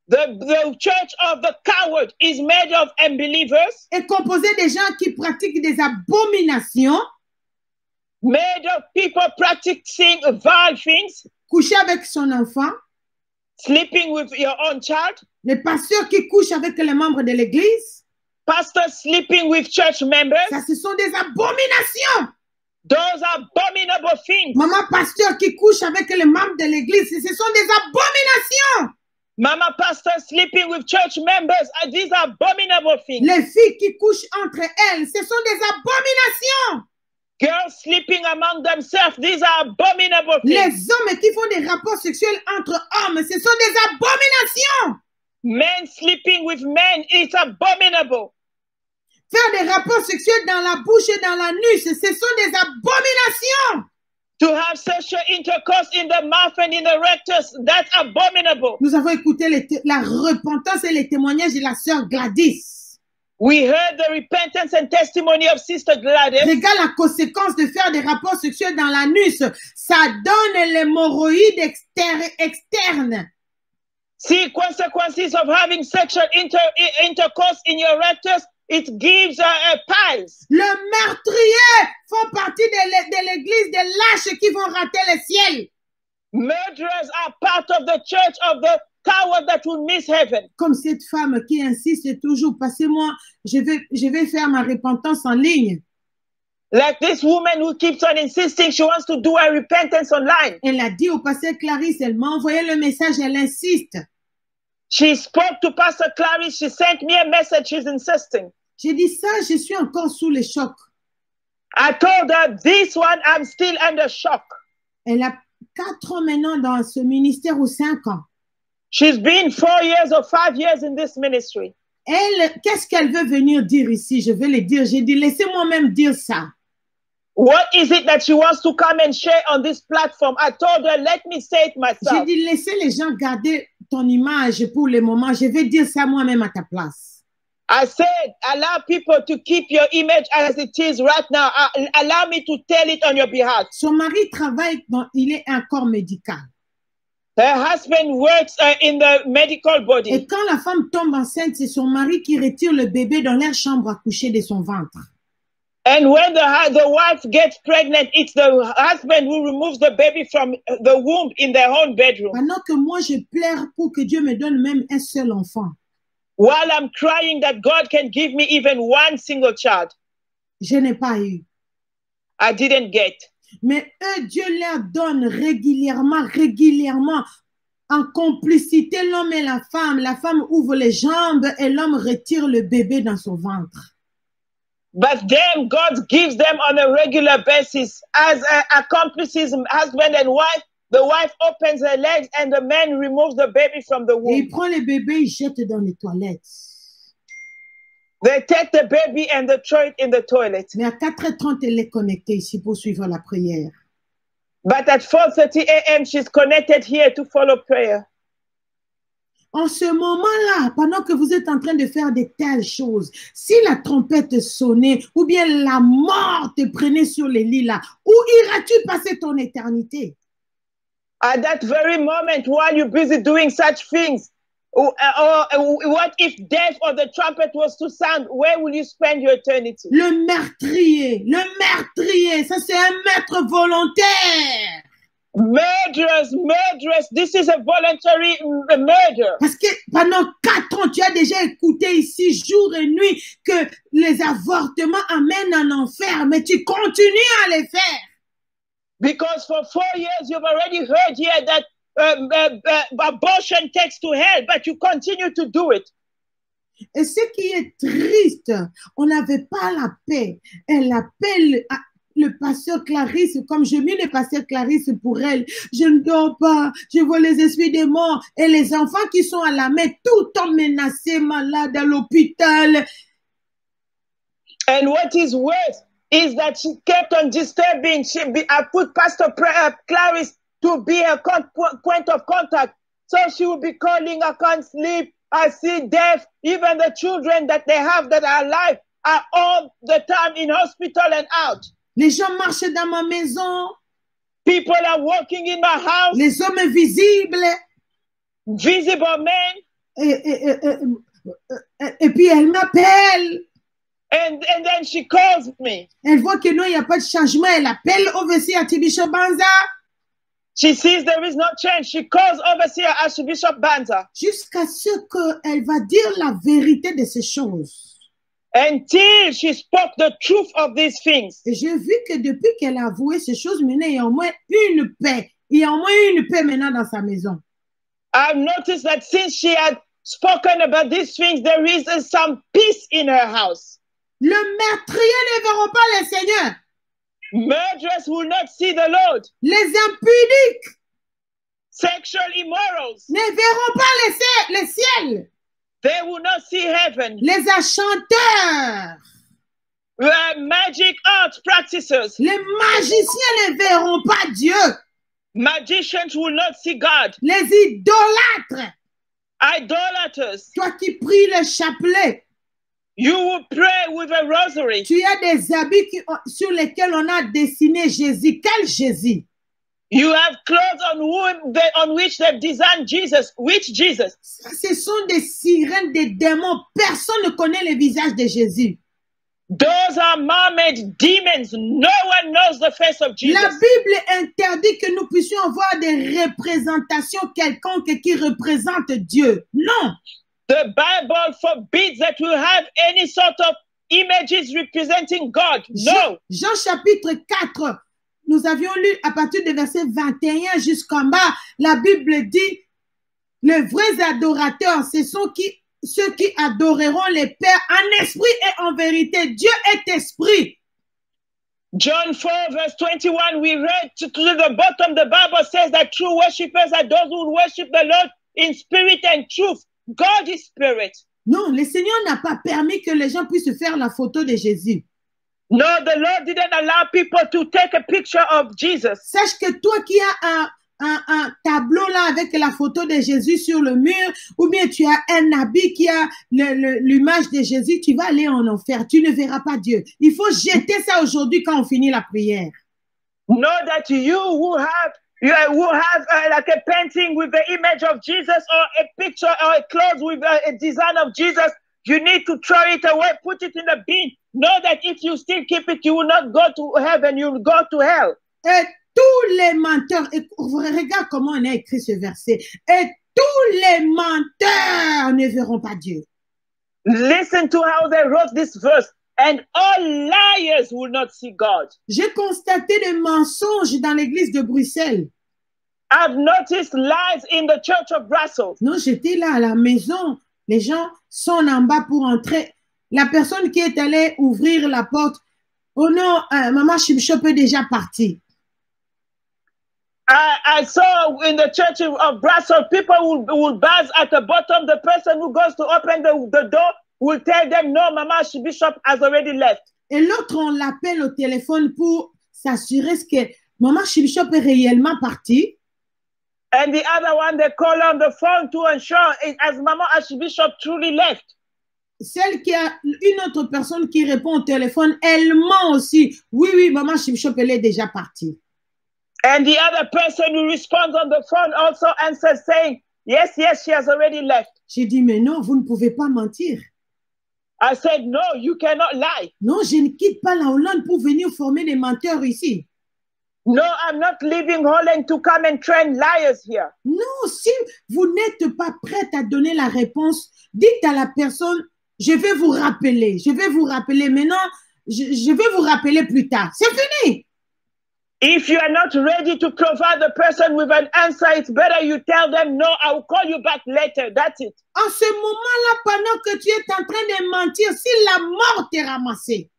D: The church of the coward is made of unbelievers.
B: Est composée des gens qui pratiquent des abominations.
D: Made of people practicing vile things.
B: Coucher avec son enfant.
D: Sleeping with your own child.
B: Les pasteurs qui couchent avec les membres de l'église.
D: Pastors sleeping with church members.
B: Ça, ce sont des abominations.
D: Those are abominable things.
B: Maman pasteur qui couche avec les membres de l'église, ce sont des abominations.
D: Mama pastor sleeping with church members, these are abominable things.
B: Les filles qui couchent entre elles, ce sont des abominations.
D: Girls sleeping among themselves, these are abominable things.
B: Les hommes qui font des rapports sexuels entre hommes, ce sont des abominations.
D: Men sleeping with men is abominable.
B: Faire des rapports sexuels dans la bouche et dans l'anus, ce sont des abominations.
D: To have sexual intercourse in the mouth and in the rectus, that's abominable.
B: Nous avons écouté la repentance et les témoignages de la sœur Gladys.
D: We heard the repentance and testimony of Sister Gladys.
B: Regarde la conséquence de faire des rapports sexuels dans l'anus. Ça donne l'hémorroïde externe.
D: See consequences of having sexual intercourse in your rectus. It gives piles.
B: Le meurtrier font partie de l'église des lâches qui vont rater le ciel.
D: Murderers are part of the church of the coward that will miss heaven.
B: Comme cette femme qui insiste toujours, passez-moi, je vais faire ma repentance en ligne.
D: Like this woman who keeps on insisting she wants to do a repentance online.
B: Elle a dit au pasteur Clarisse, elle m'a envoyé le message, elle insiste.
D: She spoke to Pastor Clarice. She sent me a message. She's insisting.
B: J'ai dit ça, je suis encore sous le choc.
D: I told her, this one, I'm still under shock.
B: Elle a 4 ans maintenant dans ce ministère ou 5 ans.
D: She's been 4 years or 5 years in this ministry.
B: Elle, qu'est-ce qu'elle veut venir dire ici? Je vais le dire. J'ai dit, laissez-moi même dire ça.
D: What is it that she wants to come and share on this platform? I told her, let me say it myself.
B: J'ai dit, laissez les gens garder ton image pour le moment. Je vais dire ça moi-même à ta place.
D: I said, allow people to keep your image as it is right now. Allow me to tell it on your behalf.
B: Son mari travaille il est un corps médical.
D: Her husband works in the medical body.
B: Et quand la femme tombe enceinte, c'est son mari qui retire le bébé dans leur chambre à coucher de son ventre.
D: And when the wife gets pregnant, it's the husband who removes the baby from the womb in their own bedroom.
B: Pendant que moi, je pleure pour que Dieu me donne même un seul enfant.
D: While I'm crying that God can give me even one single child.
B: Je n'ai pas eu.
D: I didn't get.
B: Mais eux, Dieu leur donne régulièrement, en complicité, l'homme et la femme. La femme ouvre les jambes et l'homme retire le bébé dans son ventre.
D: But then God gives them on a regular basis as accomplices, husband and wife. The wife opens her legs and the man removes the baby from the
B: Et
D: womb.
B: il prend le bébé, il jette dans les toilettes.
D: They take the baby and they throw it in the toilet.
B: Mais à 4h30, elle est connectée ici pour suivre la prière.
D: But at 4:30 a.m., she's connected here to follow prayer.
B: En ce moment-là, pendant que vous êtes en train de faire de telles choses, si la trompette sonnait ou bien la mort te prenait sur les lits là, où iras-tu passer ton éternité?
D: At that very moment, while you're busy doing such things, or what if death or the trumpet was to sound? Where will you spend your eternity?
B: Le meurtrier, ça c'est un maître volontaire.
D: Murderers, this is a voluntary murder.
B: Parce que pendant 4 ans, tu as déjà écouté ici jour et nuit que les avortements amènent en enfer, mais tu continues à les faire.
D: Because for 4 years, you've already heard here that abortion takes to hell, but you continue to do it.
B: Et ce qui est triste, on n'avait pas la paix. Elle appelle le pasteur Clarisse, comme je mis le pasteur Clarisse pour elle. Je ne dors pas, je vois les esprits des morts. Et les enfants qui sont à la main, tout le temps menacés, malades à l'hôpital.
D: And what is worse is that she kept on disturbing. I put Pastor Clarice to be a point of contact. So she will be calling, I can't sleep, I see death. Even the children that they have that are alive are all the time in hospital and out.
B: Les gens marchent dans ma maison.
D: People are walking in my house.
B: Les hommes invisibles.
D: Visible men.
B: Et puis elle m'appelle.
D: And then she calls me.
B: Elle voit que non, il n'y a pas de changement. Elle appelle Overseer Archbishop Banza.
D: She sees there is no change. She calls Overseer Archbishop Banza.
B: Jusqu'à ce qu'elle va dire la vérité de ces choses.
D: Until she spoke the truth of these things.
B: Et j'ai vu que depuis qu'elle a avoué ces choses, maintenant, il y a au moins une paix. Il y a au moins une paix maintenant dans sa maison.
D: I've noticed that since she had spoken about these things, there is some peace in her house.
B: Le meurtrier ne verront pas le Seigneur.
D: Murderers will not see the Lord.
B: Les impudiques
D: Sexual immorals
B: ne verront pas le ciel.
D: They will not see heaven.
B: Les enchanteurs,
D: Magic art practices.
B: les magiciens ne verront pas Dieu.
D: Magicians will not see God.
B: Les idolâtres,
D: Idolaters.
B: toi qui pries le chapelet,
D: You will pray with a rosary.
B: tu as des habits sur lesquels on a dessiné Jésus. Quel Jésus?
D: You have clothes on which they've designed Jesus. Which Jesus?
B: Ce sont des sirènes, des démons. Personne ne connaît le visage de Jésus.
D: Those are man-made demons. No one knows the face of Jesus.
B: La Bible interdit que nous puissions avoir des représentations quelconques qui représentent Dieu. Non.
D: The Bible forbids that we have any sort of images representing God. No.
B: Jean chapitre 4, nous avions lu à partir du verset 21 jusqu'en bas, la Bible dit, les vrais adorateurs, ce sont ceux qui adoreront les pères en esprit et en vérité. Dieu est esprit.
D: John 4 verse 21, we read to the bottom, the Bible says that true worshippers are those who worship the Lord in spirit and truth. God is spirit.
B: Non, le Seigneur n'a pas permis que les gens puissent faire la photo de Jésus.
D: No, the Lord didn't allow people to take a picture of Jesus.
B: Sache que toi qui as un tableau là avec la photo de Jésus sur le mur, ou bien tu as un habit qui a l'image de Jésus, tu vas aller en enfer. Tu ne verras pas Dieu. Il faut jeter ça aujourd'hui quand on finit la prière.
D: Know that you who have like a painting with the image of Jesus or a picture or a clothes with a design of Jesus, you need to throw it away, put it in the bin. Know that if you still keep it, you will not go to heaven, you will go to hell.
B: Et tous les menteurs, et regarde comment on a écrit ce verset, et tous les menteurs ne verront pas Dieu.
D: Listen to how they wrote this verse. And all liars will not see God.
B: J'ai constaté des mensonges dans l'église de Bruxelles.
D: I've noticed lies in the church of Brussels.
B: Non, j'étais là à la maison. Les gens sont en bas pour entrer. La personne qui est allée ouvrir la porte, oh non, Maman Shibshop est déjà partie.
D: I saw in the church of Brussels, people will buzz at the bottom. The person who goes to open the door will tell them, no, Mama Bishop has already left.
B: Et l'autre, on l'appelle au téléphone pour s'assurer que Maman Bishop est réellement partie.
D: And the other one, they call on the phone to ensure as Mama Bishop truly left.
B: Celle qui a une autre personne qui répond au téléphone, elle ment aussi. Oui, oui, Maman Bishop, elle est déjà partie.
D: And the other person who responds on the phone also answers saying, yes, yes, she has already left.
B: J'ai dit, mais non, vous ne pouvez pas mentir.
D: I said, no, you cannot lie.
B: Non, je ne quitte pas la Hollande pour venir former des menteurs ici.
D: No, I'm not leaving Holland to come and train liars here.
B: Non, si vous n'êtes pas prête à donner la réponse, dites à la personne, je vais vous rappeler. Je vais vous rappeler maintenant. Je vais vous rappeler plus tard. C'est fini.
D: If you are not ready to provide the person with an answer, it's better you tell them, no, I will call you back later. That's it.
B: En ce moment-là, pendant que tu es en train de mentir, si la mort t'est ramassée.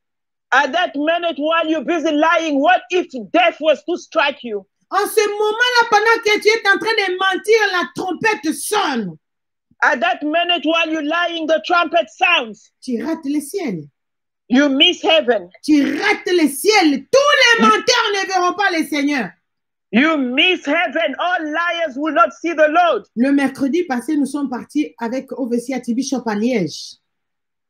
D: At that minute, while you're busy lying, what if death was to strike you?
B: En ce moment-là, pendant que tu es en train de mentir, la trompette sonne.
D: At that minute, while you're lying, the trumpet sounds.
B: Tu rates le ciel.
D: You miss heaven.
B: Tu rates le ciel. Tous les menteurs ne verront pas le Seigneur.
D: You miss heaven. All liars will not see the Lord.
B: Le mercredi passé, nous sommes partis avec Overseer Bishop à Liège.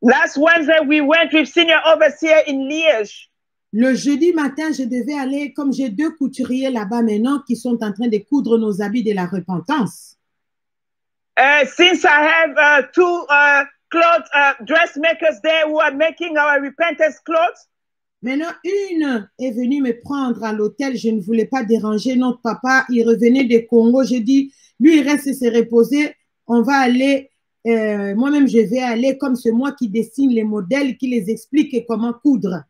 D: Last Wednesday, we went with Senior Overseer in Liège.
B: Le jeudi matin, je devais aller, comme j'ai 2 couturiers là-bas maintenant qui sont en train de coudre nos habits de la repentance.
D: Since I have 2 clothes dressmakers there who are making our repentance clothes.
B: Maintenant, une est venue me prendre à l'hôtel. Je ne voulais pas déranger notre papa. Il revenait de Congo. J'ai dit, lui, il reste se reposer. On va aller, moi-même, je vais aller comme c'est moi qui dessine les modèles, qui les explique comment coudre.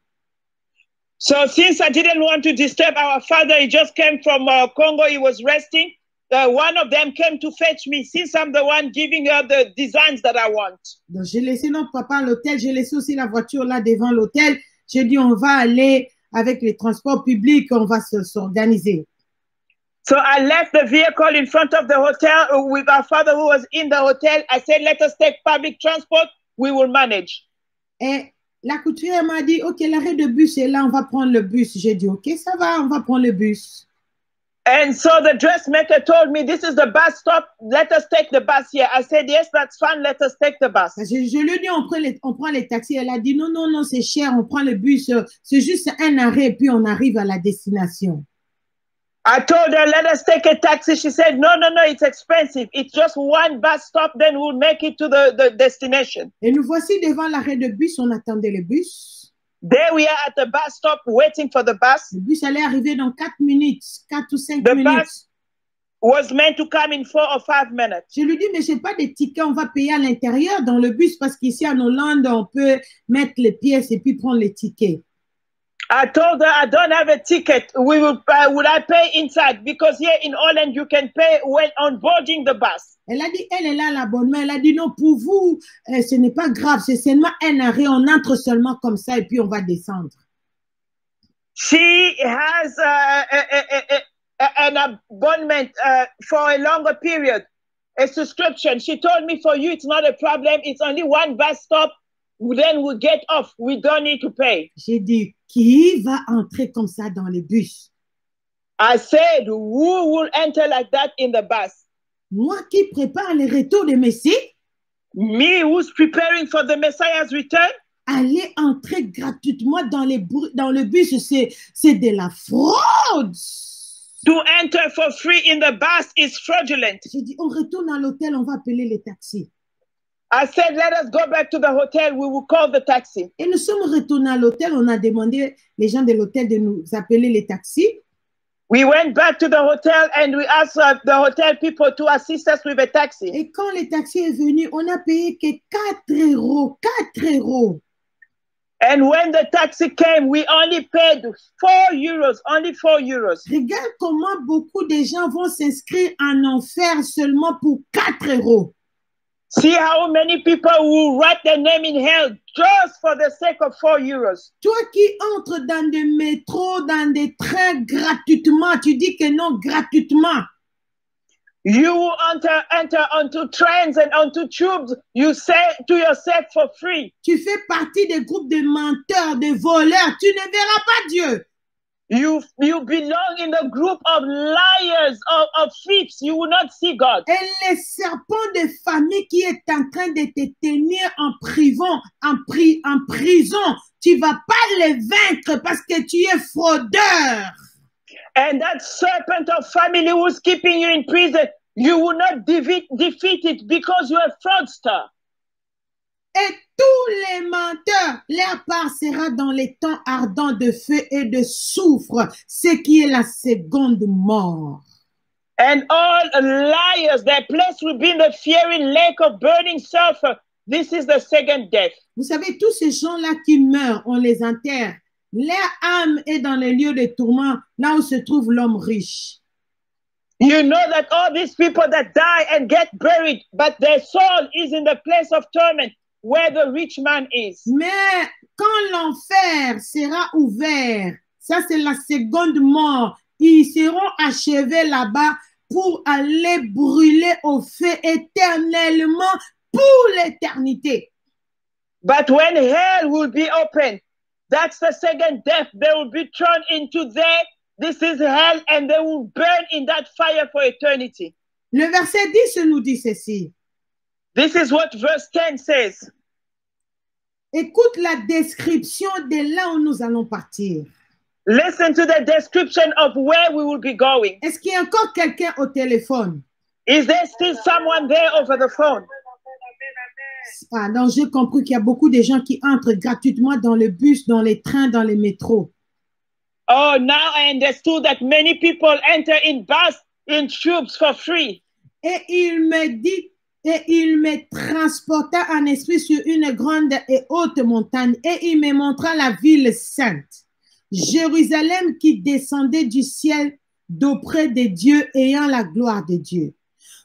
D: So since I didn't want to disturb our father, he just came from Congo. He was resting. One of them came to fetch me since I'm the one giving her the designs that I want.
B: Donc, j'ai laissé notre papa à l'hôtel. J'ai laissé aussi la voiture là devant l'hôtel. J'ai dit, on va aller avec les transports publics. On va s'organiser.
D: So I left the vehicle in front of the hotel with our father who was in the hotel. I said, let us take public transport. We will manage.
B: Et la couturière m'a dit, OK, l'arrêt de bus est là, on va prendre le bus. J'ai dit, OK, ça va, on va prendre le bus.
D: And so the dressmaker told me, this is the bus stop. Let us take the bus here. I said, yes, that's fine. Let us take the bus.
B: Je lui ai dit, on prend les taxis. Elle a dit, non, non, non, c'est cher, on prend le bus. C'est juste un arrêt, puis on arrive à la destination.
D: I told her, let us take a taxi. She said, no, no, no, it's expensive. It's just one bus stop, then we'll make it to the destination.
B: Et nous voici devant l'arrêt de bus, on attendait le bus.
D: There we are at the bus stop waiting for the bus.
B: Le bus allait arriver dans 4 minutes, 4 ou 5
D: The
B: minutes.
D: bus was meant to come in 4 or 5 minutes.
B: Je lui dis, mais je n'ai pas de tickets, on va payer à l'intérieur dans le bus parce qu'ici en Hollande, on peut mettre les pièces et puis prendre les tickets.
D: I told her, I don't have a ticket. Would I pay inside? Because here in Holland, you can pay when on boarding the bus.
B: Elle a dit, elle est là, l'abonnement. Elle a dit, non, pour vous, ce n'est pas grave. C'est seulement un arrêt. On entre seulement comme ça et puis on va descendre.
D: She has an abonnement for a longer period, a subscription. She told me, for you, it's not a problem. It's only one bus stop. Then we get off. We don't need to pay.
B: J'ai dit, qui va entrer comme ça dans les bus?
D: I said, who will enter like that in the bus?
B: Moi qui prépare le retour de Messie?
D: Me who's preparing for the Messiah's return?
B: Aller entrer gratuitement dans le bus, c'est de la fraude.
D: To enter for free in the bus is fraudulent.
B: J'ai dit, on retourne à l'hôtel, on va appeler les taxis.
D: I said, let us go back to the hotel. We will call the taxi.
B: Et nous sommes retournés à l'hôtel. On a demandé les gens de l'hôtel de nous appeler les taxis.
D: We went back to the hotel and we asked the hotel people to assist us with a taxi.
B: Et quand le taxi est venu, on a payé que 4 euros. 4 euros.
D: And when the taxi came, we only paid 4 euros, only 4 euros.
B: Regarde comment beaucoup de gens vont s'inscrire en enfer seulement pour 4 euros.
D: See how many people will write their name in hell just for the sake of 4 euros.
B: Toi qui entres dans des métros, dans des trains gratuitement, tu dis que non, gratuitement.
D: You will enter onto trains and onto tubes, you say to yourself for free.
B: Tu fais partie des groupes de menteurs, de voleurs, tu ne verras pas Dieu.
D: You belong in the group of liars, of thieves. You will not see God.
B: Et le serpent de famille qui est en train de te tenir en prison, tu ne vas pas le vaincre parce que tu es fraudeur.
D: And that serpent of family who's keeping you in prison, you will not defeat it because you're a fraudster.
B: Et tous les menteurs, leur part sera dans les temps ardents de feu et de soufre, ce qui est la seconde mort.
D: And all liars, their place will be in the fiery lake of burning sulfur. This is the second death.
B: Vous savez, tous ces gens-là qui meurent, on les enterre. Leur âme est dans les lieux de tourment, là où se trouve l'homme riche.
D: You know that all these people that die and get buried, but their soul is in the place of torment, where the rich man is.
B: Mais quand l'enfer sera ouvert, ça c'est la seconde mort, ils seront achevés là-bas pour aller brûler au feu éternellement pour l'éternité.
D: But when hell will be open, that's the second death. They will be thrown into there. This is hell, and they will burn in that fire for eternity.
B: Le verset 10 nous dit ceci.
D: This is what verse 10 says.
B: Écoute la description de là où nous allons partir.
D: Listen to the description of where we will be going.
B: Est-ce qu'il y a encore quelqu'un au téléphone?
D: Is there still someone there over the phone?
B: Ah, donc j'ai compris qu'il y a beaucoup de gens qui entrent gratuitement dans le bus, dans les trains, dans les métros.
D: Oh, now I understood that many people enter in bus, in tubes for free.
B: Et il me dit, et il me transporta en esprit sur une grande et haute montagne, et il me montra la ville sainte, Jérusalem qui descendait du ciel d'auprès de Dieu, ayant la gloire de Dieu.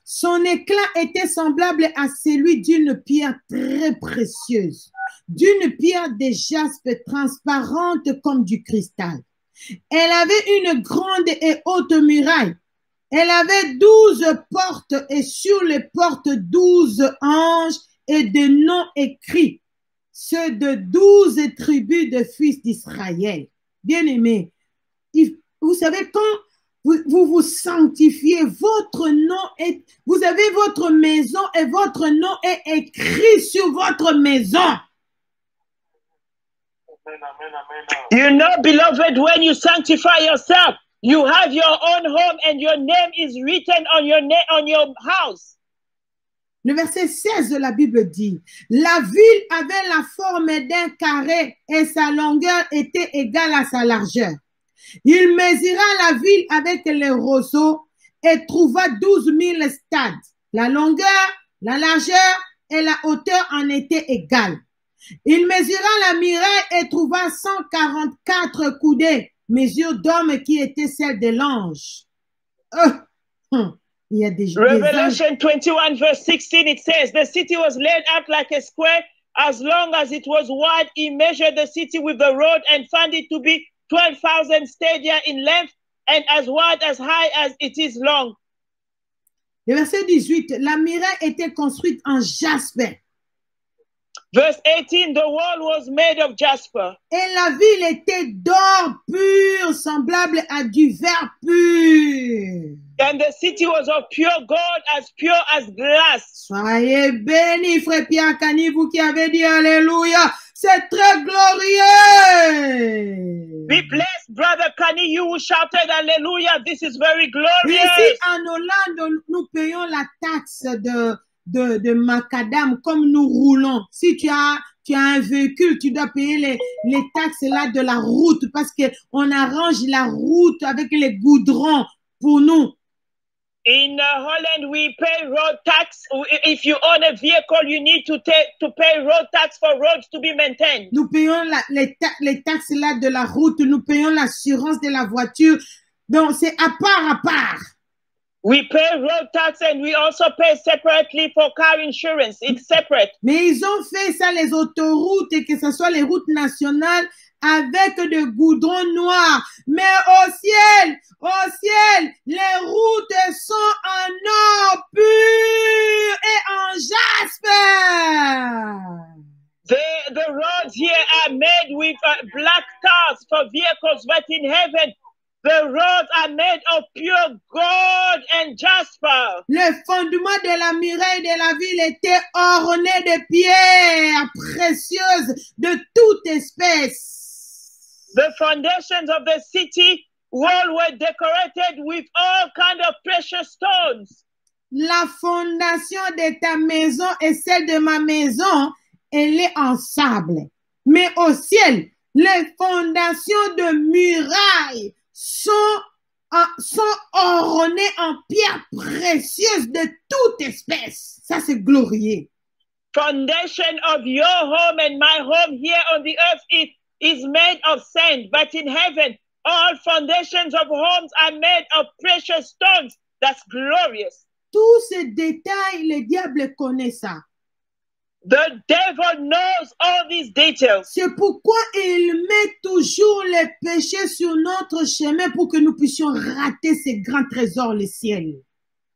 B: Son éclat était semblable à celui d'une pierre très précieuse, d'une pierre de jaspe transparente comme du cristal. Elle avait une grande et haute muraille Elle avait 12 portes et sur les portes 12 anges et des noms écrits, ceux de 12 tribus de fils d'Israël. Bien-aimés, vous savez, quand vous sanctifiez, votre nom est, vous avez votre maison et votre nom est écrit sur votre maison.
D: You know, beloved, when you sanctify yourself, you have your own home and your name is written on your house.
B: Le verset 16 de la Bible dit, la ville avait la forme d'un carré et sa longueur était égale à sa largeur. Il mesura la ville avec les roseaux et trouva 12 000 stades. La longueur, la largeur et la hauteur en étaient égales. Il mesura la muraille et trouva 144 coudées, mesure d'homme qui était celle de l'ange. Il y a des
D: Revelation 21 verse 16, it says, the city was laid out like a square. As long as it was wide, he measured the city with the rod and found it to be 12,000 stadia in length and as wide as high as it is long.
B: Le verset 18, la muraille était construite en jaspe.
D: Verse 18, the wall was made of jasper.
B: Et la ville était d'or pur, semblable à du verre pur.
D: And the city was of pure gold, as pure as glass.
B: Soyez bénis, frère Pierre Cani, vous qui avez dit Alléluia. C'est très glorieux.
D: Be blessed, brother Kani, you who shouted Hallelujah. This is very glorious.
B: Ici, en Hollande, nous payons la taxe de macadam comme nous roulons. Si tu as un véhicule, tu dois payer les taxes là de la route parce qu'on arrange la route avec les goudrons pour nous.
D: In Holland, we pay road tax. If you own a vehicle, you need to pay road tax for roads to be maintained.
B: Nous payons les taxes là de la route, nous payons l'assurance de la voiture. Donc, c'est à part.
D: We pay road tax and we also pay separately for car insurance. It's separate.
B: Mais ils ont fait ça, les autoroutes, et que ce soit les routes nationales, avec de goudron noir. Mais au ciel, les routes sont en or pur et en jasper.
D: The roads here are made with black cars for vehicles, but in heaven, the roads are made of pure gold and jasper.
B: Le fondement de la muraille de la ville était orné de pierres précieuses de toute espèce.
D: The foundations of the city wall were decorated with all kinds of precious stones.
B: La fondation de ta maison et celle de ma maison, elle est en sable. Mais au ciel, les fondations de murailles sont ornées en pierres précieuses de toute espèce. Ça, c'est glorieux.
D: Foundation of your home and my home here on the earth is made of sand, but in heaven, all foundations of homes are made of precious stones. That's glorious.
B: Tous ces détails, le diable connaît ça.
D: The devil knows all these details.
B: C'est pourquoi il met toujours les péchés sur notre chemin pour que nous puissions rater ces grands trésors, le ciel.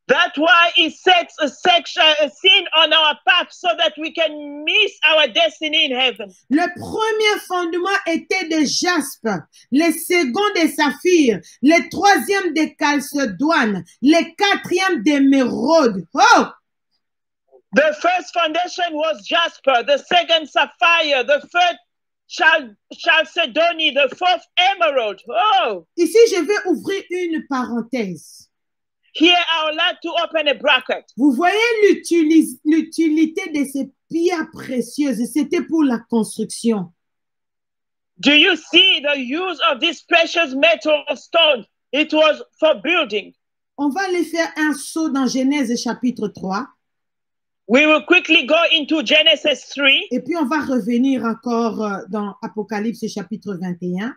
D: That's why he sets a sin on our path so that we can miss our destiny in heaven.
B: Le premier fondement était de jaspe, le second de saphir, le troisième de chalcédoine, le quatrième d'émeraude. Oh!
D: The first foundation was jasper, the second sapphire, the third chalcedony, the fourth emerald. Oh!
B: Ici, je vais ouvrir une parenthèse.
D: Here, I would like to open a bracket.
B: Vous voyez l'utilité de ces pierres précieuses. C'était pour la construction.
D: Do you see the use of this precious metal stone? It was for building.
B: On va aller faire un saut dans Genèse chapitre 3.
D: We will quickly go into Genesis 3.
B: Et puis, on va revenir encore dans Apocalypse chapitre 21.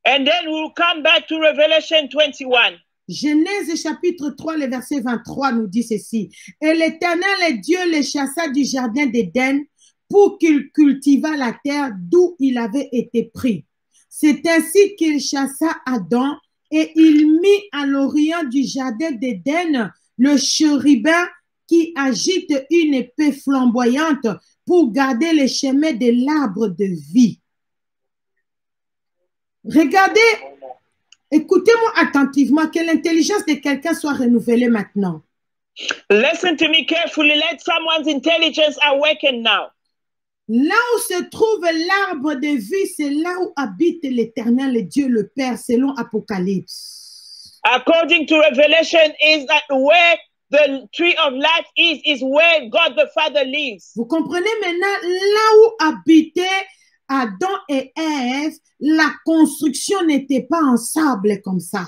D: And then we'll come back to Revelation 21.
B: Genèse chapitre 3, le verset 23 nous dit ceci. Et l'Éternel Dieu les chassa du jardin d'Éden pour qu'il cultivât la terre d'où il avait été pris. C'est ainsi qu'il chassa Adam Et il mit à l'orient du jardin d'Éden le chérubin qui agite une épée flamboyante pour garder les chemins de l'arbre de vie. Regardez, écoutez-moi attentivement, que l'intelligence de quelqu'un soit renouvelée maintenant.
D: Listen to me carefully. Let someone's intelligence awaken now.
B: Là où se trouve l'arbre de vie, c'est là où habite l'Éternel Dieu le Père, selon Apocalypse.
D: According to Revelation, is that where the tree of life is where God the Father lives.
B: Vous comprenez maintenant, là où habitaient Adam et Ève, la construction n'était pas en sable comme ça.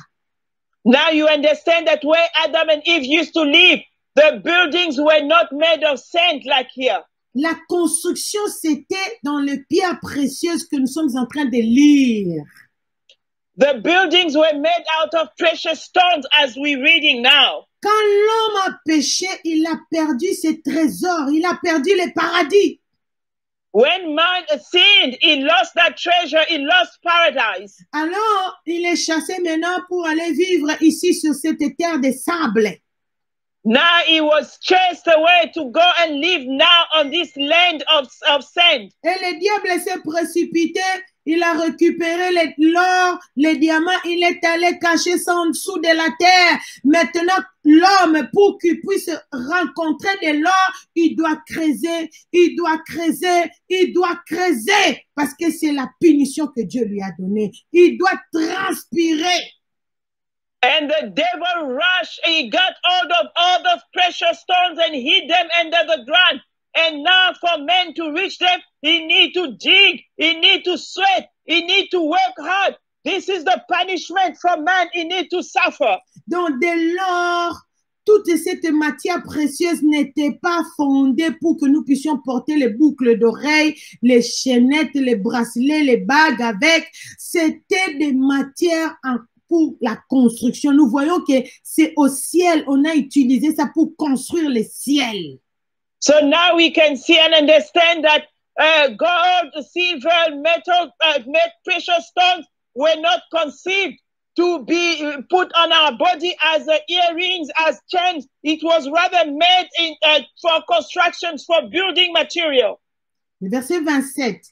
D: Now you understand that where Adam and Eve used to live, the buildings were not made of sand like here.
B: La construction, c'était dans les pierres précieuses que nous sommes en train de lire.
D: The buildings were made out of precious stones as we're reading now.
B: Quand l'homme a péché, il a perdu ses trésors, il a perdu les paradis.
D: When man sinned, he lost that treasure, he lost paradise.
B: Alors, il est chassé maintenant pour aller vivre ici sur cette terre de sable.
D: Now he was chased away to go and live now on this land of sand.
B: Et le diable s'est précipité, il a récupéré l'or, les diamants, il est allé cacher ça en dessous de la terre. Maintenant, l'homme, pour qu'il puisse rencontrer de l'or, il doit creuser, il doit creuser, il doit creuser, parce que c'est la punition que Dieu lui a donnée. Il doit transpirer.
D: And the devil rushed, he got hold of all those precious stones and hid them under the ground. And now for men to reach them, he need to dig, he need to sweat, he need to work hard. This is the punishment for man, he need to suffer.
B: Donc dès lors, toute cette matière précieuse n'était pas fondée pour que nous puissions porter les boucles d'oreilles, les chaînettes, les bracelets, les bagues avec. C'était des matières pour la construction. Nous voyons que c'est au ciel, on a utilisé ça pour construire le ciel.
D: So now we can see and understand that gold, silver, metal, precious stones were not conceived to be put on our body as earrings, as chains. It was rather made for constructions, for building material.
B: Le verset 27.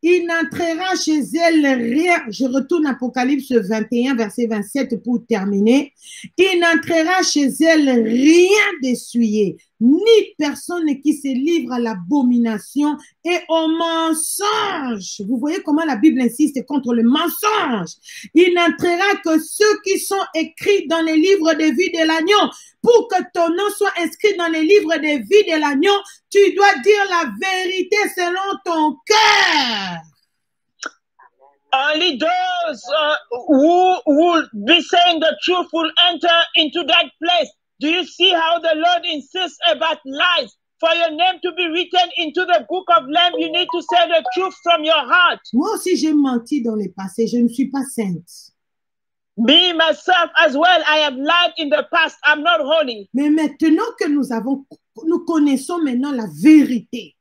B: Il n'entrera chez elle rien. Je retourne à Apocalypse 21, verset 27 pour terminer. Il n'entrera chez elle rien d'essuyé, ni personne qui se livre à l'abomination et au mensonge. Vous voyez comment la Bible insiste contre le mensonge. Il n'entrera que ceux qui sont écrits dans les livres de vie de l'agneau. Pour que ton nom soit inscrit dans les livres de vie de l'agneau, tu dois dire la vérité selon ton cœur.
D: Only those who will be saying the truth will enter into that place. Do you see how the Lord insists about lies? For your name to be written into the book of life, you need to say the truth from your heart.
B: Moi aussi, j'ai menti dans le passé. Je ne suis pas sainte.
D: Me, myself as well, I have lied in the past. I'm not holy.
B: Mais maintenant que nous connaissons maintenant la vérité.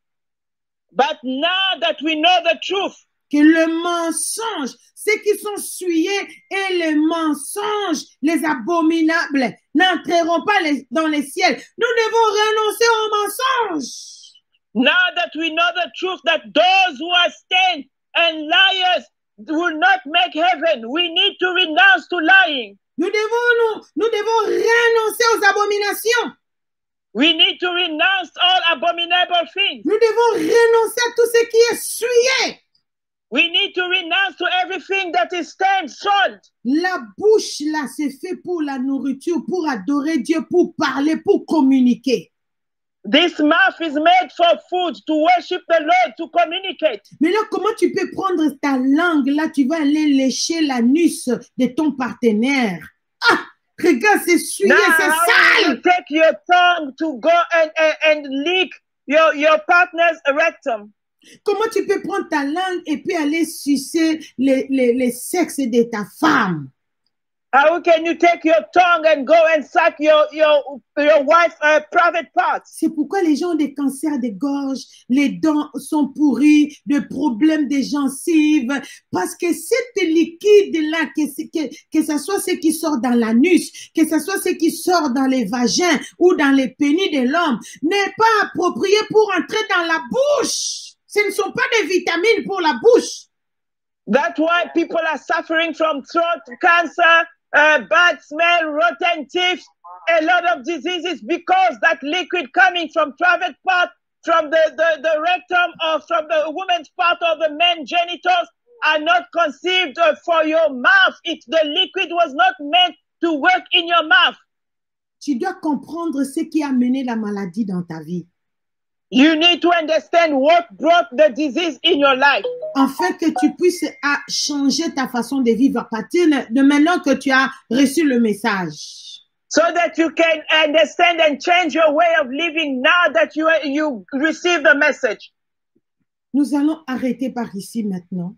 D: But now that we know the truth.
B: Que le mensonge, ceux qui sont souillés et les mensonges, les abominables, n'entreront pas dans les ciels. Nous devons renoncer aux mensonges.
D: Now that we know the truth, that those who are stained and liars will not make heaven, we need to renounce to lying.
B: Nous devons renoncer aux abominations.
D: We need to renounce all abominable things.
B: Nous devons renoncer à tout ce qui est souillé.
D: We need to renounce to everything that is stained, soiled.
B: La bouche là, c'est fait pour la nourriture, pour adorer Dieu, pour parler, pour communiquer.
D: This mouth is made for food, to worship the Lord, to communicate.
B: Mais là, comment tu peux prendre ta langue là, tu vas aller lécher l'anus de ton partenaire? Ah, regarde, c'est souillé, c'est sale.
D: You take your tongue to go and lick your partner's rectum.
B: Comment tu peux prendre ta langue et puis aller sucer les sexes de ta femme?
D: How can you take your tongue and go and suck your wife's private parts?
B: C'est pourquoi les gens ont des cancers des gorges, les dents sont pourries, des problèmes des gencives, parce que cette liquide-là, que ce soit ce qui sort dans l'anus, que ce soit ce qui sort dans les vagins ou dans les pénis de l'homme, n'est pas approprié pour entrer dans la bouche. Ce ne sont pas des vitamines pour la bouche.
D: That's why people are suffering from throat cancer, bad smell, rotten teeth, a lot of diseases, because that liquid coming from private part, from the rectum or from the woman's part or the men's genitals are not conceived for your mouth. The liquid was not meant to work in your mouth.
B: Tu dois comprendre ce qui a mené la maladie dans ta vie.
D: You need to understand what brought the disease in your life.
B: Afin que tu puisses changer ta façon de vivre à partir de maintenant que tu as reçu le message.
D: So that you can understand and change your way of living now that you receive the message.
B: Nous allons arrêter par ici maintenant.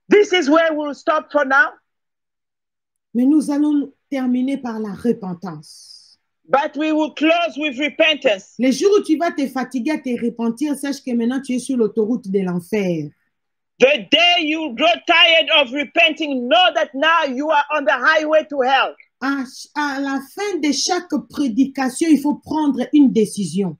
D: This is where we'll stop for now.
B: Mais nous allons terminer par la repentance.
D: But we will close with repentance.
B: Les jours où tu vas te fatiguer à te repentir, sache que maintenant tu es sur l'autoroute de l'enfer.
D: The day you grow tired of repenting, know that now you are on the highway to hell.
B: À la fin de chaque prédication, il faut prendre une décision.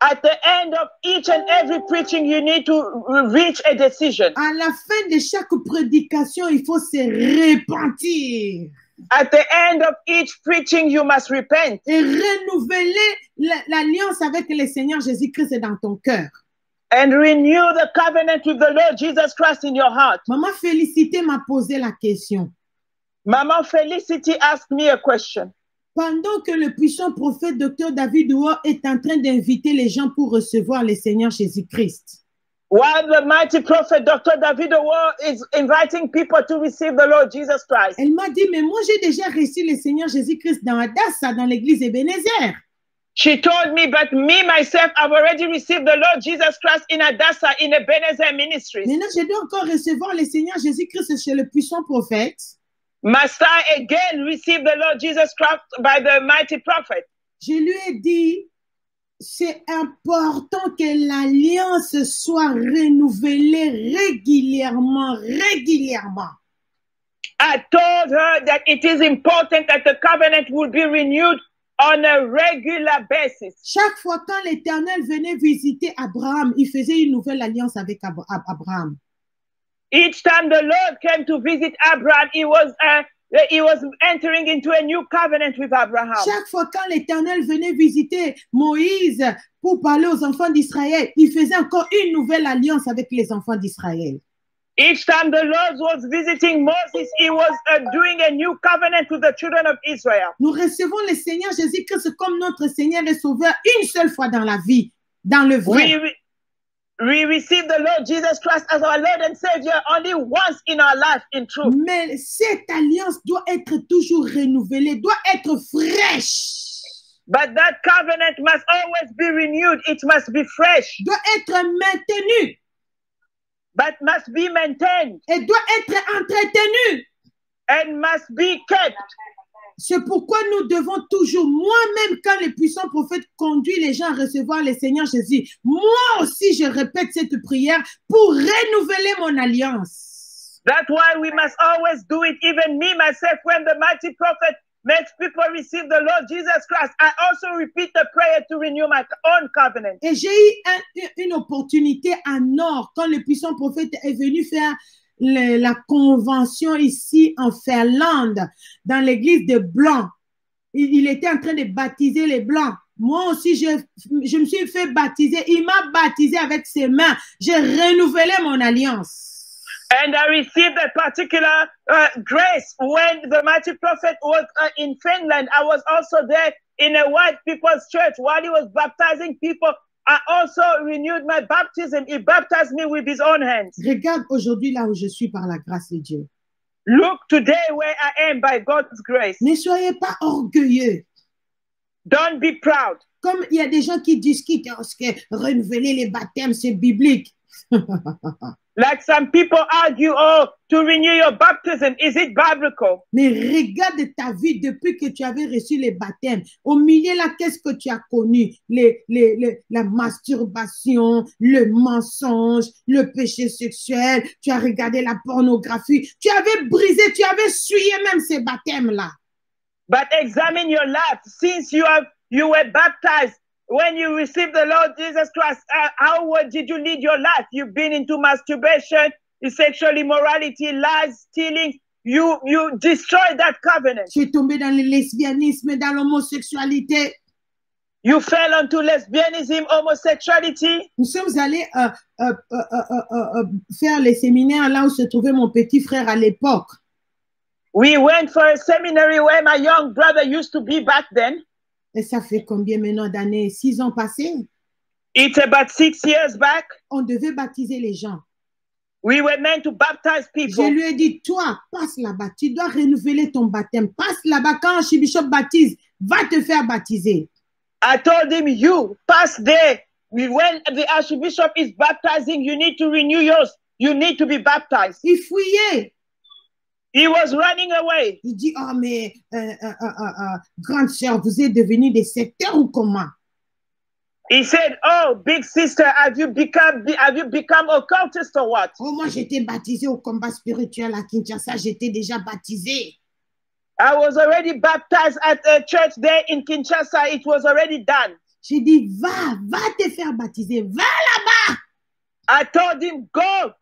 D: At the end of each and every preaching, you need to reach a decision.
B: À la fin de chaque prédication, il faut se repentir.
D: At the end of each preaching, you must repent.
B: Et renouveler l'alliance avec le Seigneur Jésus-Christ dans ton cœur.
D: And renew the covenant with the Lord Jesus Christ in your heart.
B: Maman Félicité m'a posé la question.
D: Maman Felicity asked me a question.
B: Pendant que le puissant prophète Dr. David Owoh est en train d'inviter les gens pour recevoir le Seigneur Jésus-Christ.
D: While the mighty prophet Dr. David Owoh is inviting people to receive the Lord Jesus Christ.
B: Elle m'a dit, mais moi j'ai déjà reçu le Seigneur Jésus-Christ dans Adassa, dans l'église Ebenezer.
D: She told me, but me, myself, I've already received the Lord Jesus Christ in Adassa, in Ebenezer Ministries.
B: Maintenant, je dois encore recevoir le Seigneur Jésus-Christ chez le puissant prophète.
D: Must I again receive the Lord Jesus Christ by the mighty prophet?
B: Je lui ai dit, c'est important que l'alliance soit renouvelée régulièrement.
D: I told her that it is important that the covenant will be renewed on a regular basis.
B: Chaque fois quand l'Éternel venait visiter Abraham, il faisait une nouvelle alliance avec Abraham.
D: Each time the Lord came to visit Abraham, he was entering into a new covenant with Abraham.
B: Chaque fois quand l'Éternel venait visiter Moïse pour parler aux enfants d'Israël, il faisait encore une nouvelle alliance avec les enfants d'Israël.
D: Each time the Lord was visiting Moses, he was doing a new covenant with the children of Israel.
B: Nous recevons le Seigneur Jésus-Christ comme notre Seigneur et Sauveur une seule fois dans la vie, dans le vrai.
D: We receive the Lord Jesus Christ as our Lord and Savior only once in our life, in truth.
B: Mais cette alliance doit être toujours renouvelée, doit être fraîche.
D: But that covenant must always be renewed. It must be fresh.
B: Doit être maintenue.
D: But must be maintained.
B: Et doit être entretenue.
D: And must be kept.
B: C'est pourquoi nous devons toujours, moi-même, quand le puissant prophète conduit les gens à recevoir le Seigneur Jésus, moi aussi, je répète cette prière pour renouveler mon alliance.
D: That's why we must always do it. Even me, myself, when the mighty prophet makes people receive the Lord Jesus Christ, I also repeat the prayer to renew my own covenant.
B: Et j'ai eu une opportunité à Nord, quand le puissant prophète est venu faire la convention ici en Finlande, dans l'église des Blancs. Il était en train de baptiser les Blancs. Moi aussi, je me suis fait baptiser. Il m'a baptisé avec ses mains. J'ai renouvelé mon alliance.
D: And I received a particular grace when the mighty prophet was in Finland. I was also there in a white people's church while he was baptizing people. I also renewed my baptism. He baptized me with his own hands.
B: Regarde aujourd'hui là où je suis par la grâce de Dieu.
D: Look today where I am by God's grace.
B: Ne soyez pas orgueilleux.
D: Don't be proud.
B: Comme il y a des gens qui discutent, que renouveler les baptêmes, c'est biblique.
D: Like some people argue, oh, to renew your baptism, is it biblical?
B: Mais regarde ta vie depuis que tu avais reçu les baptêmes. Au milieu là, qu'est-ce que tu as connu? La masturbation, le mensonge, le péché sexuel. Tu as regardé la pornographie. Tu avais brisé, tu avais souillé même ces baptêmes-là.
D: But examine your life. Since you were baptized, when you received the Lord Jesus Christ, how did you lead your life? You've been into masturbation, sexual immorality, lies, stealing. You destroyed that covenant.
B: Tu es tombé dans le lesbianisme, dans l'homosexualité.
D: You fell into lesbianism, homosexuality.
B: Nous sommes allés faire les séminaires là où se trouvait mon petit frère à l'époque.
D: We went for a seminary where my young brother used to be back then.
B: Et ça fait combien maintenant d'années? 6 ans passés?
D: It's about 6 years back.
B: On devait baptiser les gens.
D: We were meant to baptize people.
B: Je lui ai dit, toi, passe là-bas. Tu dois renouveler ton baptême. Passe là-bas. Quand Archbishop baptise, va te faire baptiser.
D: I told him, you pass there. When the Archbishop is baptizing, you need to renew yours. You need to be baptized.
B: Il fouillait.
D: He was running away.
B: Il dit, oh mais grande sœur, vous êtes devenus des sectaires ou comment?
D: He said, oh, big sister, have you become occultist or what?
B: Oh, moi j'étais baptisé au combat spirituel à Kinshasa, j'étais déjà baptisé.
D: I was already baptized at a church there in Kinshasa. It was already done.
B: J'ai dit, va te faire baptiser, va là-bas.
D: I told him, go,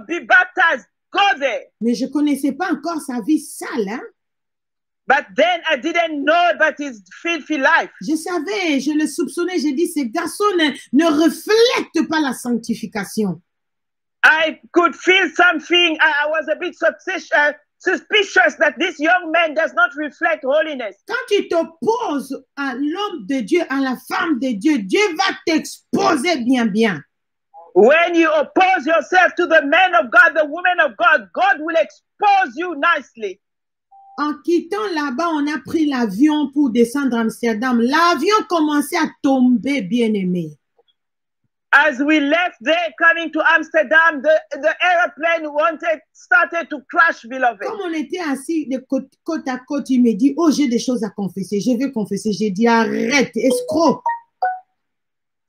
D: be baptized. Go there.
B: Mais je ne connaissais pas encore sa vie sale. Hein?
D: But then I didn't know about his filthy life.
B: Je savais, je le soupçonnais. J'ai dit, ces garçons ne reflètent pas la sanctification.
D: I could feel something. I was a bit suspicious that this young man does not reflect holiness.
B: Quand tu t'opposes à l'homme de Dieu, à la femme de Dieu, Dieu va t'exposer bien.
D: When you oppose yourself to the man of God, the woman of God, God will expose you nicely.
B: En quittant là-bas, on a pris l'avion pour descendre à Amsterdam. L'avion commençait à tomber, bien-aimé.
D: As we left there, coming to Amsterdam, the airplane started to crash, beloved.
B: Comme on était assis de côte à côte, il me dit, oh, j'ai des choses à confesser. Je vais confesser. J'ai dit, arrête, escroc.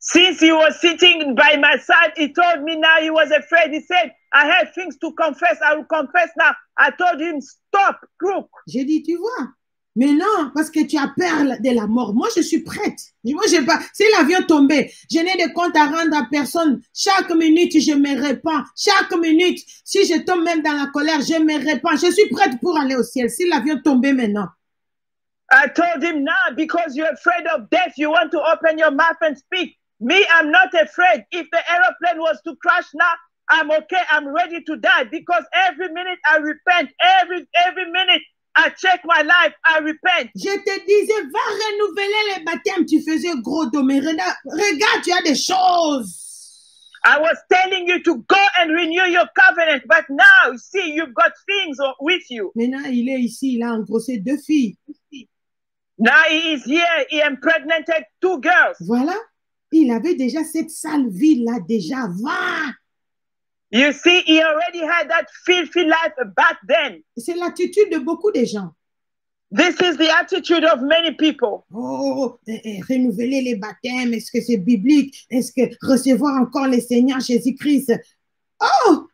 D: Since he was sitting by my side, he told me now he was afraid. He said, I have things to confess. I will confess now. I told him, stop, crook.
B: J'ai dit, tu vois, mais non, parce que tu as peur de la mort. Moi, je suis prête. Moi, j'ai pas. Si l'avion tombait, je n'ai de compte à rendre à personne. Chaque minute, je me répands. Chaque minute, si je tombe même dans la colère, je me répands. Je suis prête pour aller au ciel. Si l'avion tombait maintenant.
D: I told him now, because you're afraid of death, you want to open your mouth and speak. Me, I'm not afraid. If the aeroplane was to crash now, I'm okay. I'm ready to die because every minute I repent. Every minute I check my life. I repent.
B: Je te disais, va renouveler les baptêmes. Tu faisais gros dos, mais regarde, tu as des choses.
D: I was telling you to go and renew your covenant, but now, see, you've got things with you.
B: Maintenant, il est ici. Il a engrossé 2 filles.
D: Now he is here. He impregnated 2 girls.
B: Voilà. Il avait déjà cette sale vie-là, déjà. Va!
D: You see, he already had that filthy life back then.
B: C'est l'attitude de beaucoup de gens.
D: This is the attitude of many people.
B: Oh, renouveler les baptêmes, est-ce que c'est biblique? Est-ce que recevoir encore le Seigneur Jésus-Christ? Oh!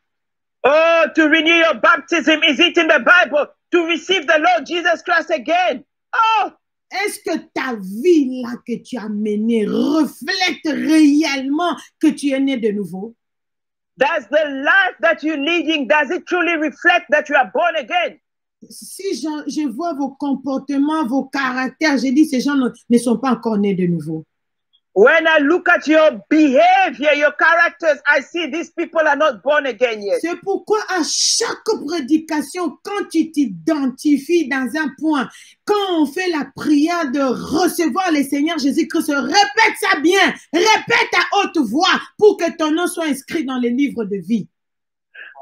D: Oh, to renew your baptism, is it in the Bible? To receive the Lord Jesus Christ again? Oh!
B: Est-ce que ta vie là que tu as menée reflète réellement que tu es né de nouveau?
D: Does the life that you're leading, does it truly reflect that you are born again?
B: Si je vois vos comportements, vos caractères, je dis ces gens ne sont pas encore nés de nouveau.
D: When I look at your behavior, your characters, I see these people are not born again yet.
B: C'est pourquoi à chaque prédication, quand tu t'identifies dans un point, quand on fait la prière de recevoir le Seigneur Jésus-Christ, répète ça bien, répète à haute voix pour que ton nom soit inscrit dans le livre de vie.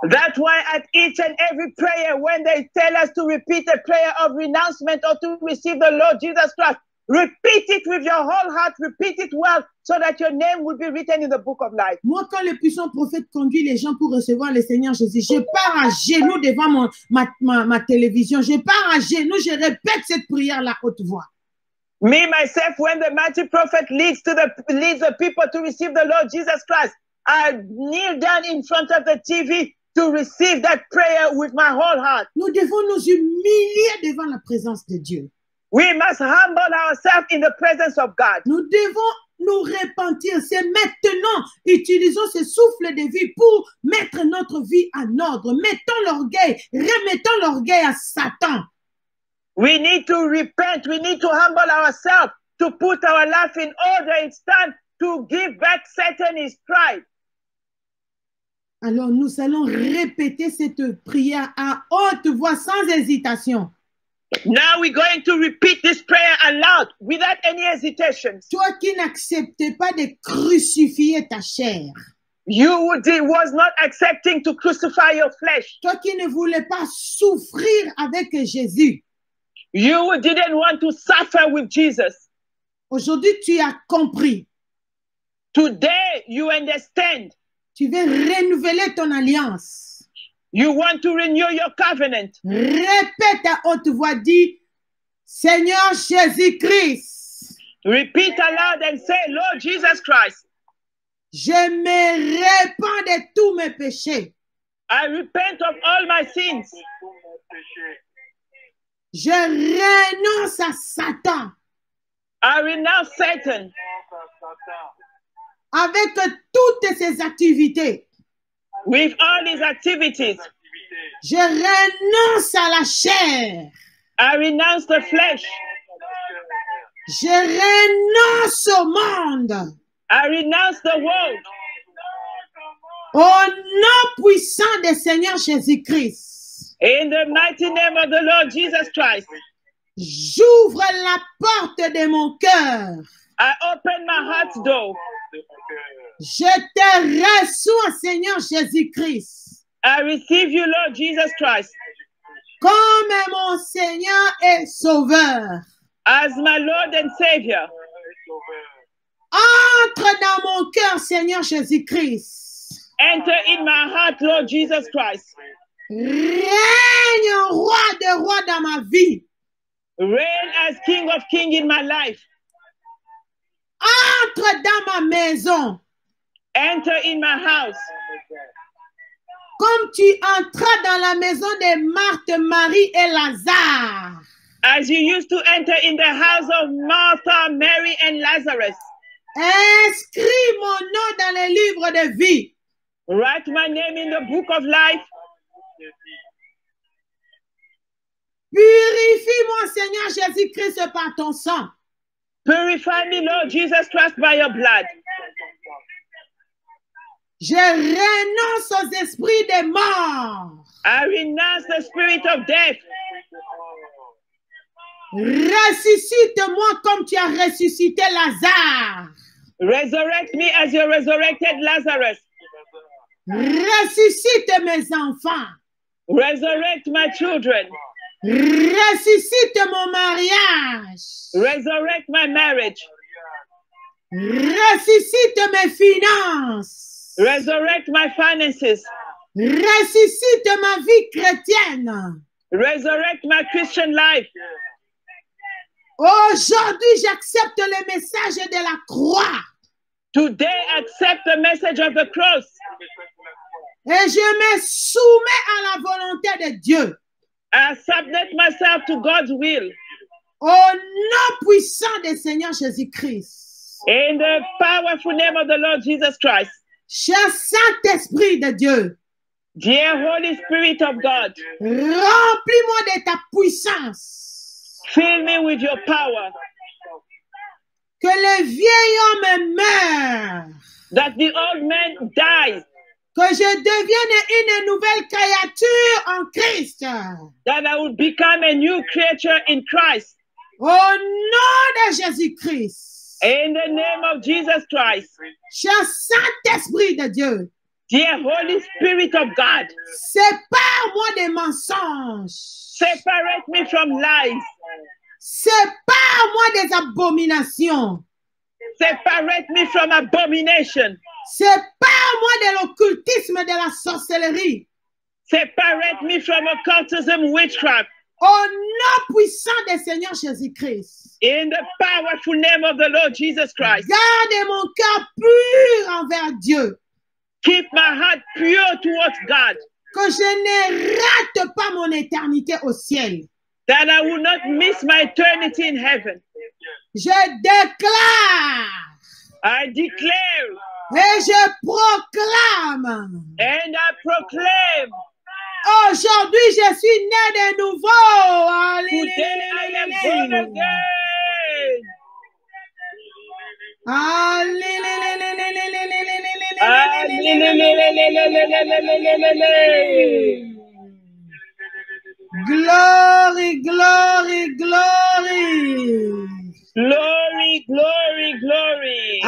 D: That's why at each and every prayer, when they tell us to repeat a prayer of renouncement or to receive the Lord Jesus Christ, Repeat it with your whole heart. Repeat it well so that your name will be written in the book of life.
B: Moi, quand le puissant prophète conduit les gens pour recevoir le Seigneur Jésus, je pars à genoux devant ma télévision. Je pars à genoux, je répète cette prière à la haute voix.
D: Me, myself, when the mighty prophet leads the people to receive the Lord Jesus Christ, I kneel down in front of the TV to receive that prayer with my whole heart.
B: Nous devons nous humilier devant la présence de Dieu.
D: We must humble ourselves in the presence of God.
B: Nous devons nous repentir. C'est maintenant. Utilisons ce souffle de vie pour mettre notre vie en ordre. Mettons l'orgueil. Remettons l'orgueil à Satan.
D: We need to repent. We need to humble ourselves to put our life in order. It's time to give back Satan his pride.
B: Alors, nous allons répéter cette prière à haute voix, sans hésitation.
D: Now we're going to repeat this prayer aloud without any hesitation.
B: Toi qui n'acceptais pas de crucifier ta chair.
D: Was not accepting to crucify your flesh.
B: Toi qui ne voulais pas souffrir avec Jésus.
D: You didn't want to suffer with Jesus.
B: Aujourd'hui, tu as compris.
D: Today, you understand.
B: Tu veux renouveler ton alliance.
D: You want to renew your covenant.
B: Répète à haute voix, dis, Seigneur Jésus-Christ.
D: Repeat aloud and say, Lord Jesus Christ.
B: Je me répands de tous mes péchés.
D: I repent of all my sins.
B: Je renonce à Satan.
D: I renounce Satan.
B: Avec toutes ses activités.
D: With all his activities.
B: Je renonce à la chair.
D: I renounce the flesh.
B: Je renonce au monde.
D: I renounce the world.
B: Au nom puissant du Seigneur Jésus-Christ.
D: In the mighty name of the Lord Jesus Christ.
B: J'ouvre la porte de mon cœur.
D: I open my heart's door.
B: Je te reçois, Seigneur Jésus-Christ.
D: I receive you, Lord Jesus Christ.
B: Comme mon Seigneur et Sauveur.
D: As my Lord and Savior.
B: Entre dans mon cœur, Seigneur Jésus-Christ.
D: Enter in my heart, Lord Jesus Christ.
B: Règne roi de rois dans ma vie.
D: Reign as King of Kings in my life.
B: Entre dans ma maison.
D: Enter in my house.
B: Comme tu entras dans la maison de Marthe, Marie et Lazare.
D: As you used to enter in the house of Martha, Mary, and Lazarus.
B: Inscris mon nom dans le livre de vie.
D: Write my name in the book of life.
B: Purifie-moi, Seigneur Jésus-Christ, par ton sang.
D: Purify me, Lord Jesus Christ, by your blood.
B: Je renonce aux esprits des morts.
D: I renounce the spirit of death.
B: Ressuscite-moi comme tu as ressuscité Lazare.
D: Resurrect me as you resurrected Lazarus.
B: Ressuscite mes enfants.
D: Resurrect my children.
B: Ressuscite mon mariage.
D: Resurrect my marriage.
B: Ressuscite mes finances.
D: Resurrect my finances.
B: Ressuscite ma vie chrétienne.
D: Resurrect my Christian life.
B: Aujourd'hui, j'accepte le message de la croix.
D: Today, accept the message of the cross.
B: Et je me soumets à la volonté de Dieu.
D: I submit myself to God's will.
B: Au nom puissant du Seigneur Jésus-Christ.
D: In the powerful name of the Lord Jesus Christ.
B: Cher Saint-Esprit de Dieu.
D: Dear Holy Spirit of God.
B: Remplis-moi de ta puissance.
D: Fill me with your power.
B: Que le vieil homme meure.
D: That the old man dies.
B: Que je devienne une nouvelle créature en Christ.
D: That I will become a new creature in Christ.
B: Au nom de Jésus-Christ.
D: In the name of Jesus Christ.
B: Cher Saint-Esprit de Dieu.
D: Dear Holy Spirit of God.
B: Sépare-moi des mensonges.
D: Separate me from lies.
B: Sépare-moi des abominations.
D: Separate me from abomination.
B: Sépare-moi de l'occultisme et de la sorcellerie.
D: Separate me from occultism, witchcraft.
B: Au nom puissant du Seigneur Jésus-Christ.
D: In the powerful name of the Lord Jesus Christ.
B: Garde mon cœur pur envers Dieu.
D: Keep my heart pure towards God.
B: Que je ne rate pas mon éternité au ciel.
D: That I will not miss my eternity in heaven.
B: Je déclare.
D: I declare.
B: Et je proclame.
D: And I proclaim.
B: Aujourd'hui, je suis né de nouveau.
D: Today I am born again.
B: Glory, glory, glory.
D: Glory, glory, glory.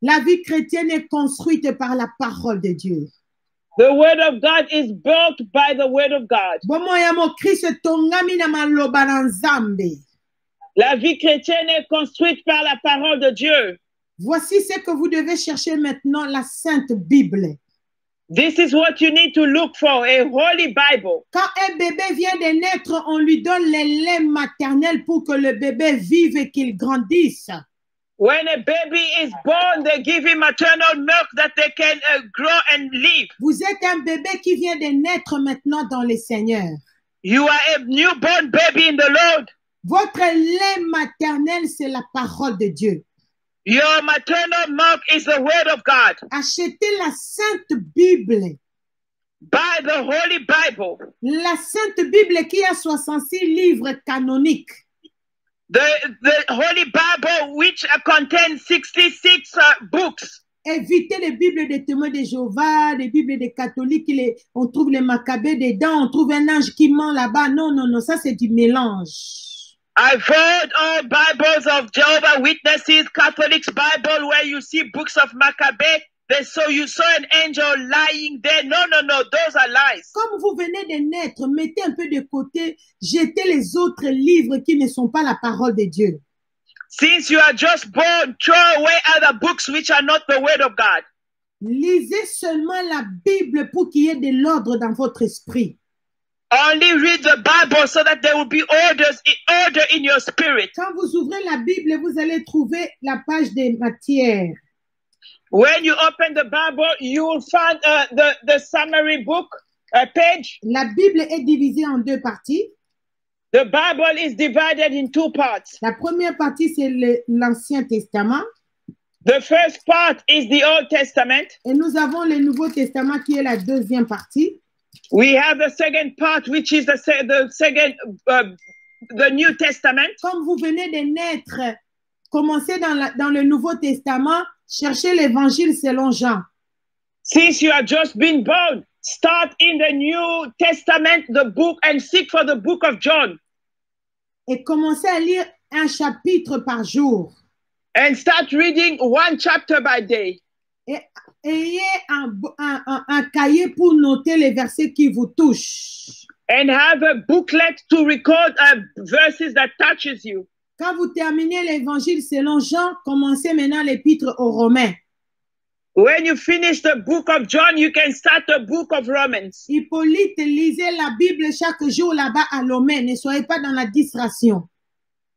B: La vie chrétienne est construite par la parole de Dieu.
D: The word of God is built by the word of God. La vie chrétienne est construite par la parole de Dieu.
B: Voici ce que vous devez chercher maintenant, la Sainte Bible.
D: This is what you need to look for, a holy Bible.
B: Quand un bébé vient de naître, on lui donne les laits maternels pour que le bébé vive et qu'il grandisse.
D: When a baby is born, they give him maternal milk that they can grow and live.
B: Vous êtes un bébé qui vient de naître maintenant dans le Seigneur.
D: You are a newborn baby in the Lord.
B: Votre lait maternel, c'est la parole de Dieu.
D: Your maternal milk is the word of God.
B: Achetez la Sainte Bible.
D: Buy the Holy Bible.
B: La Sainte Bible qui a 66 livres canoniques.
D: The Holy Bible which contains 66 books.
B: Évitez les Bibles des témoins de Jéhovah, les Bibles des catholiques, on trouve les Maccabées dedans, on trouve un ange qui ment là-bas. Non, non, non, ça c'est du mélange.
D: I've heard all Bibles of Jehovah Witnesses, Catholics Bible, where you see books of Maccabee. You saw an angel lying there. No, no, no, those are lies.
B: Comme vous venez de naître, mettez un peu de côté, jetez les autres livres qui ne sont pas la parole de Dieu.
D: Since you are just born, throw away other books which are not the word of God.
B: Lisez seulement la Bible pour qu'il y ait de l'ordre dans votre esprit.
D: Only read the Bible so that there will be order in your spirit.
B: Quand vous ouvrez la Bible, vous allez trouver la page des matières.
D: When you open the Bible, you will find the summary book page.
B: La Bible est divisée en deux parties.
D: The Bible is divided in two parts.
B: La première partie, c'est l'Ancien Testament.
D: The first part is the Old Testament.
B: Et nous avons le Nouveau Testament qui est la deuxième partie.
D: We have the second part, which is the New Testament.
B: Comme vous venez de naître, commencez dans le Nouveau Testament, cherchez l'Évangile selon Jean.
D: Since you have just been born, start in the New Testament, the book, and seek for the book of John.
B: Et commencez à lire un chapitre par jour.
D: And start reading one chapter by day.
B: Et ayez un cahier pour noter les versets qui vous touchent.
D: And have a booklet to record verses that touches you.
B: Quand vous terminez l'Évangile selon Jean, commencez maintenant l'Épître aux Romains.
D: When you finish the book of John, you can start the book of Romans.
B: Hippolyte, lisez la Bible chaque jour là-bas à Lomé. Ne soyez pas dans la distraction.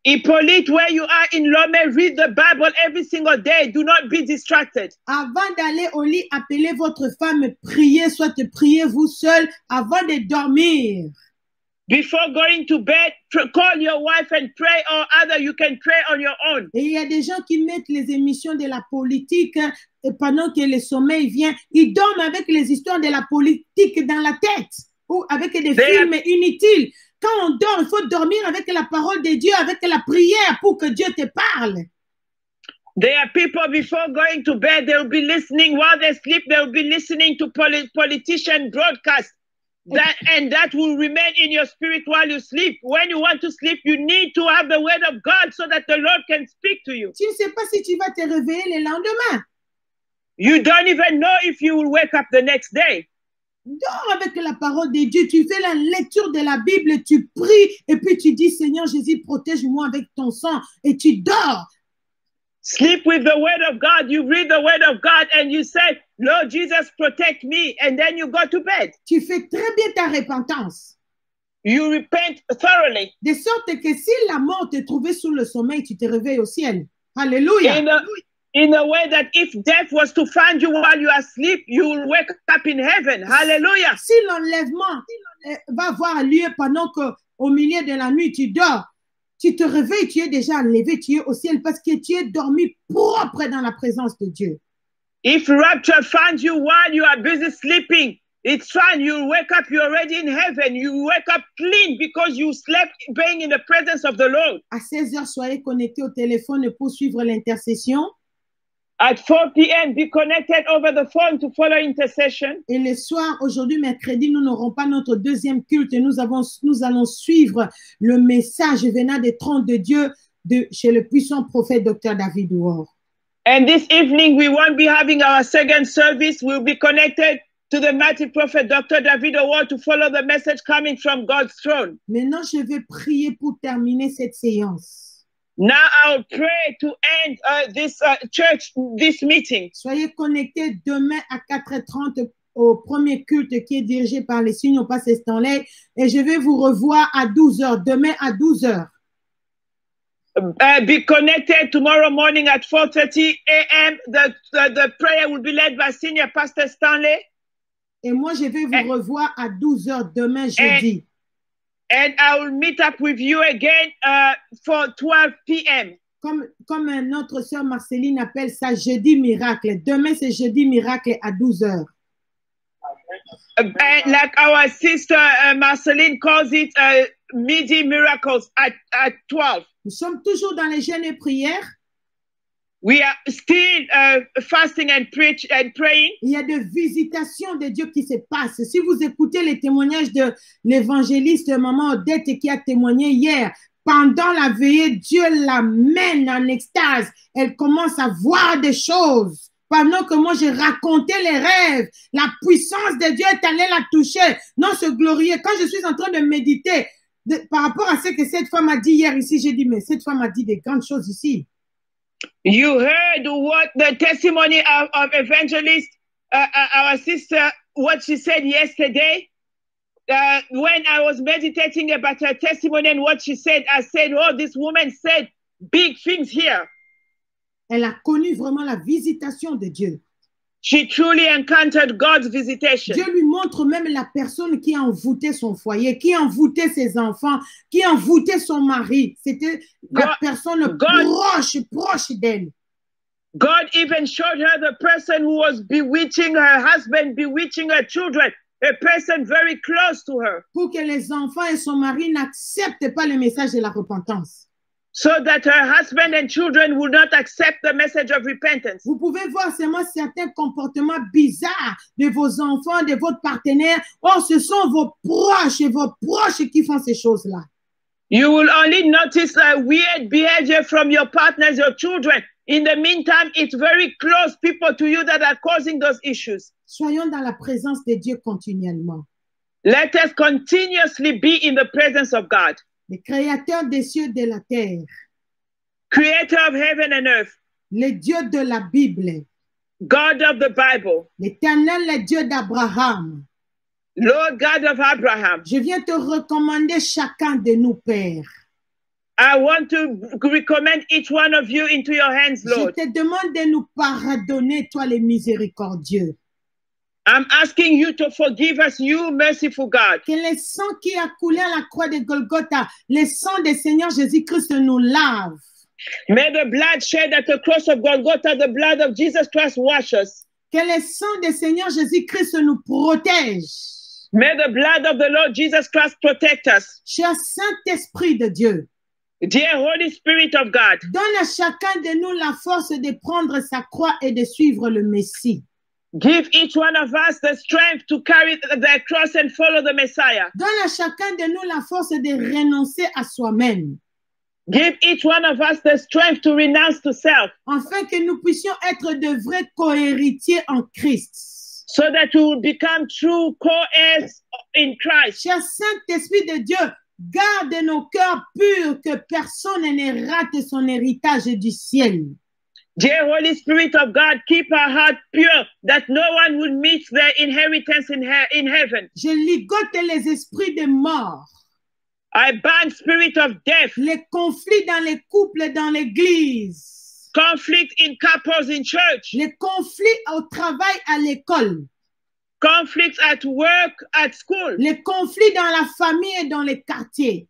D: Hippolyte, where you are in Lomé, read the Bible every single day. Do not be distracted.
B: Avant d'aller au lit, appelez votre femme, priez, soit priez vous seul avant de dormir.
D: Before going to bed, call your wife and pray, or other you can pray on your own.
B: Et il y a des gens qui mettent les émissions de la politique et pendant que le sommeil vient, ils dorment avec les histoires de la politique dans la tête ou avec des films inutiles. Quand on dort, il faut dormir avec la parole de Dieu, avec la prière pour que Dieu te parle.
D: There are people before going to bed, they will be listening while they sleep, they will be listening to politician broadcasts. That will remain in your spirit while you sleep. When you want to sleep, you need to have the word of God so that the Lord can speak to you.
B: Tu ne sais pas si tu vas te réveiller le lendemain.
D: You don't even know if you will wake up the next day.
B: Dors avec la parole de Dieu. Tu fais la lecture de la Bible, tu pries et puis tu dis, Seigneur Jésus, protège-moi avec ton sang et tu dors.
D: Sleep with the word of God. You read the word of God and you say, Lord Jesus, protect me. And then you go to bed.
B: Tu fais très bien ta repentance.
D: You repent thoroughly.
B: De sorte que si la mort te trouvait sous le sommeil, tu te réveilles au ciel. Alléluia.
D: In a way that if death was to find you while you are asleep, you will wake up in heaven. Hallelujah.
B: Si l'enlèvement va avoir lieu pendant qu'au milieu de la nuit, tu dors, tu te réveilles, tu es déjà enlevé, tu es au ciel parce que tu es dormi propre dans la présence de Dieu.
D: If rapture finds you while you are busy sleeping, it's fine. You wake up, you're already in heaven. You wake up clean because you slept being in the presence of the Lord.
B: À 16h, soyez connectés au téléphone pour suivre l'intercession.
D: At 4 p.m., be connected over the phone to follow intercession.
B: Et le soir, aujourd'hui, mercredi, nous n'aurons pas notre deuxième culte. Nous allons suivre le message venant des trônes de Dieu chez le puissant prophète Dr. David Ward.
D: And this evening, we won't be having our second service. We'll be connected to the mighty prophet Dr. David Ward to follow the message coming from God's throne.
B: Maintenant, je vais prier pour terminer cette séance.
D: Now I'll pray to end this meeting.
B: Soyez connectés demain à 4h30 au premier culte qui est dirigé par les Signaux Pasteur Stanley et je vais vous revoir à 12h, demain à 12h.
D: Be connected tomorrow morning at 4:30 a.m. The prayer will be led by Senior Pastor Stanley.
B: Et moi, je vais vous revoir à 12h demain jeudi.
D: And I will meet up with you again for 12 p.m.
B: Comme notre sœur Marceline appelle ça jeudi miracle. Demain, c'est jeudi miracle à 12h.
D: And like our sister Marceline calls it midi miracles at 12.
B: Nous sommes toujours dans les jeûnes et prières.
D: We are still fasting and praying.
B: Il y a des visitations de Dieu qui se passent. Si vous écoutez les témoignages de l'évangéliste Maman Odette qui a témoigné hier, pendant la veillée, Dieu l'amène en extase. Elle commence à voir des choses. Pendant que moi, je racontais les rêves, la puissance de Dieu est allée la toucher. Non, ce glorieux. Quand je suis en train de méditer par rapport à ce que cette femme a dit hier ici, j'ai dit, mais cette femme a dit des grandes choses ici.
D: You heard what the testimony of evangelist, our sister, what she said yesterday. When I was meditating about her testimony and what she said, I said, oh, this woman said big things here.
B: Elle a connu vraiment la visitation de Dieu.
D: She truly encountered God's visitation.
B: Dieu lui montre même la personne qui a envoûté son foyer, qui a envoûté ses enfants, qui a envoûté son mari. C'était la personne proche d'elle.
D: God even showed her the person who was bewitching her husband, bewitching her children, a person very close to her.
B: Pour que les enfants et son mari n'acceptent pas le message de la repentance.
D: So that her husband and children would not accept the message of repentance.
B: Vous pouvez voir seulement certains comportements bizarres de vos enfants, de votre partenaire. Oh, ce sont vos proches qui font ces choses-là.
D: You will only notice a weird behavior from your partners, your children. In the meantime, it's very close people to you that are causing those issues.
B: Soyons dans la présence de Dieu continuellement.
D: Let us continuously be in the presence of God.
B: Le créateur des cieux et de la terre.
D: Creator of heaven and earth.
B: Le Dieu de la Bible.
D: God of the Bible.
B: L'Éternel, le Dieu d'Abraham.
D: Lord God of Abraham.
B: Je viens te recommander chacun de nous, Père.
D: I want to recommend each one of you into your hands, Lord.
B: Je te demande de nous pardonner, toi les miséricordieux.
D: I'm asking you to forgive us, you merciful God.
B: Que le sang qui a coulé à la croix de Golgotha, le sang du Seigneur Jésus-Christ nous lave.
D: May the blood shed at the cross of Golgotha, the blood of Jesus Christ wash us.
B: Que le sang du Seigneur Jésus-Christ nous protège.
D: May the blood of the Lord Jesus Christ protect us.
B: Cher Saint-Esprit de Dieu.
D: Dear Holy Spirit of God.
B: Donne à chacun de nous la force de prendre sa croix et de suivre le Messie.
D: Give each one of us the strength to carry the cross and follow the Messiah.
B: Donne à chacun de nous la force de renoncer à soi-même.
D: Give each one of us the strength to renounce to self,
B: afin que nous puissions être de vrais co-héritiers en Christ.
D: so that we will become true co-heirs in Christ.
B: Cher Saint-Esprit de Dieu, garde nos cœurs purs, que personne ne rate son héritage du ciel.
D: Dear Holy Spirit of God, keep our heart pure, that no one will miss their inheritance in heaven.
B: Je ligote les esprits de mort,
D: I ban spirit of death,
B: les conflits dans les couples, dans l'église,
D: conflict in couples in church,
B: les conflits au travail, à l'école,
D: conflicts at work, at school,
B: les conflits dans la famille et dans les quartiers.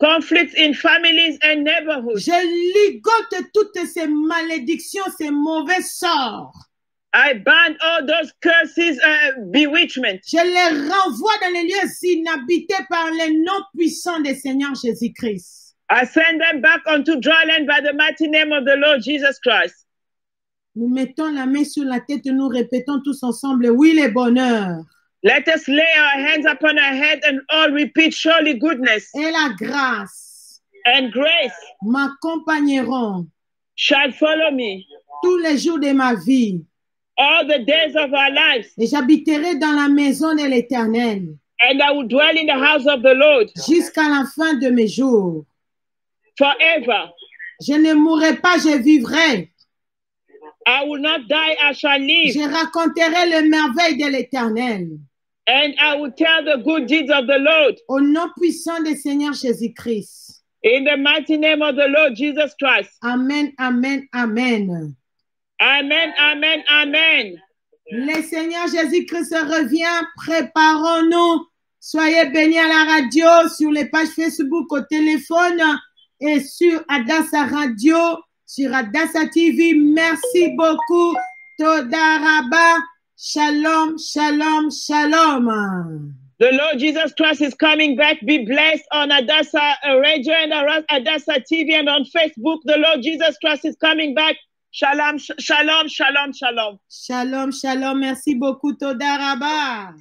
D: conflicts in families and neighborhoods.
B: Je ligote toutes ces malédictions, ces mauvais sorts.
D: I ban all those curses, bewitchment.
B: Je les renvoie dans les lieux inhabités par les noms puissants du Seigneur Jésus-Christ.
D: I send them back onto dry land by the mighty name of the Lord Jesus Christ.
B: Nous mettons la main sur la tête et nous répétons tous ensemble, oui, le bonheur
D: Let us lay our hands upon our head and all repeat, surely goodness
B: et la grâce
D: and grace
B: m'accompagneront
D: shall follow me
B: tous les jours de ma vie
D: all the days of our lives,
B: et j'habiterai dans la maison de l'Éternel
D: and I will dwell in the house of the Lord
B: jusqu'à la fin de mes jours.
D: forever.
B: Je ne mourrai pas, je vivrai.
D: I will not die, I shall live,
B: Je raconterai les merveilles de l'Éternel.
D: and I will tell the good deeds of the Lord.
B: Au nom puissant du Seigneur Jésus-Christ.
D: In the mighty name of the Lord Jesus Christ.
B: Amen, amen, amen.
D: Amen, amen, amen.
B: Le Seigneur Jésus-Christ revient. Préparons-nous. Soyez bénis à la radio, sur les pages Facebook, au téléphone et sur Adassa Radio, sur Adassa TV. Merci beaucoup. Toda Rabba. Shalom, shalom, shalom.
D: The Lord Jesus Christ is coming back. Be blessed on Adassa Radio and Adassa TV and on Facebook. The Lord Jesus Christ is coming back. Shalom, shalom, shalom, shalom.
B: Shalom, shalom. Merci beaucoup, Toda Rabba.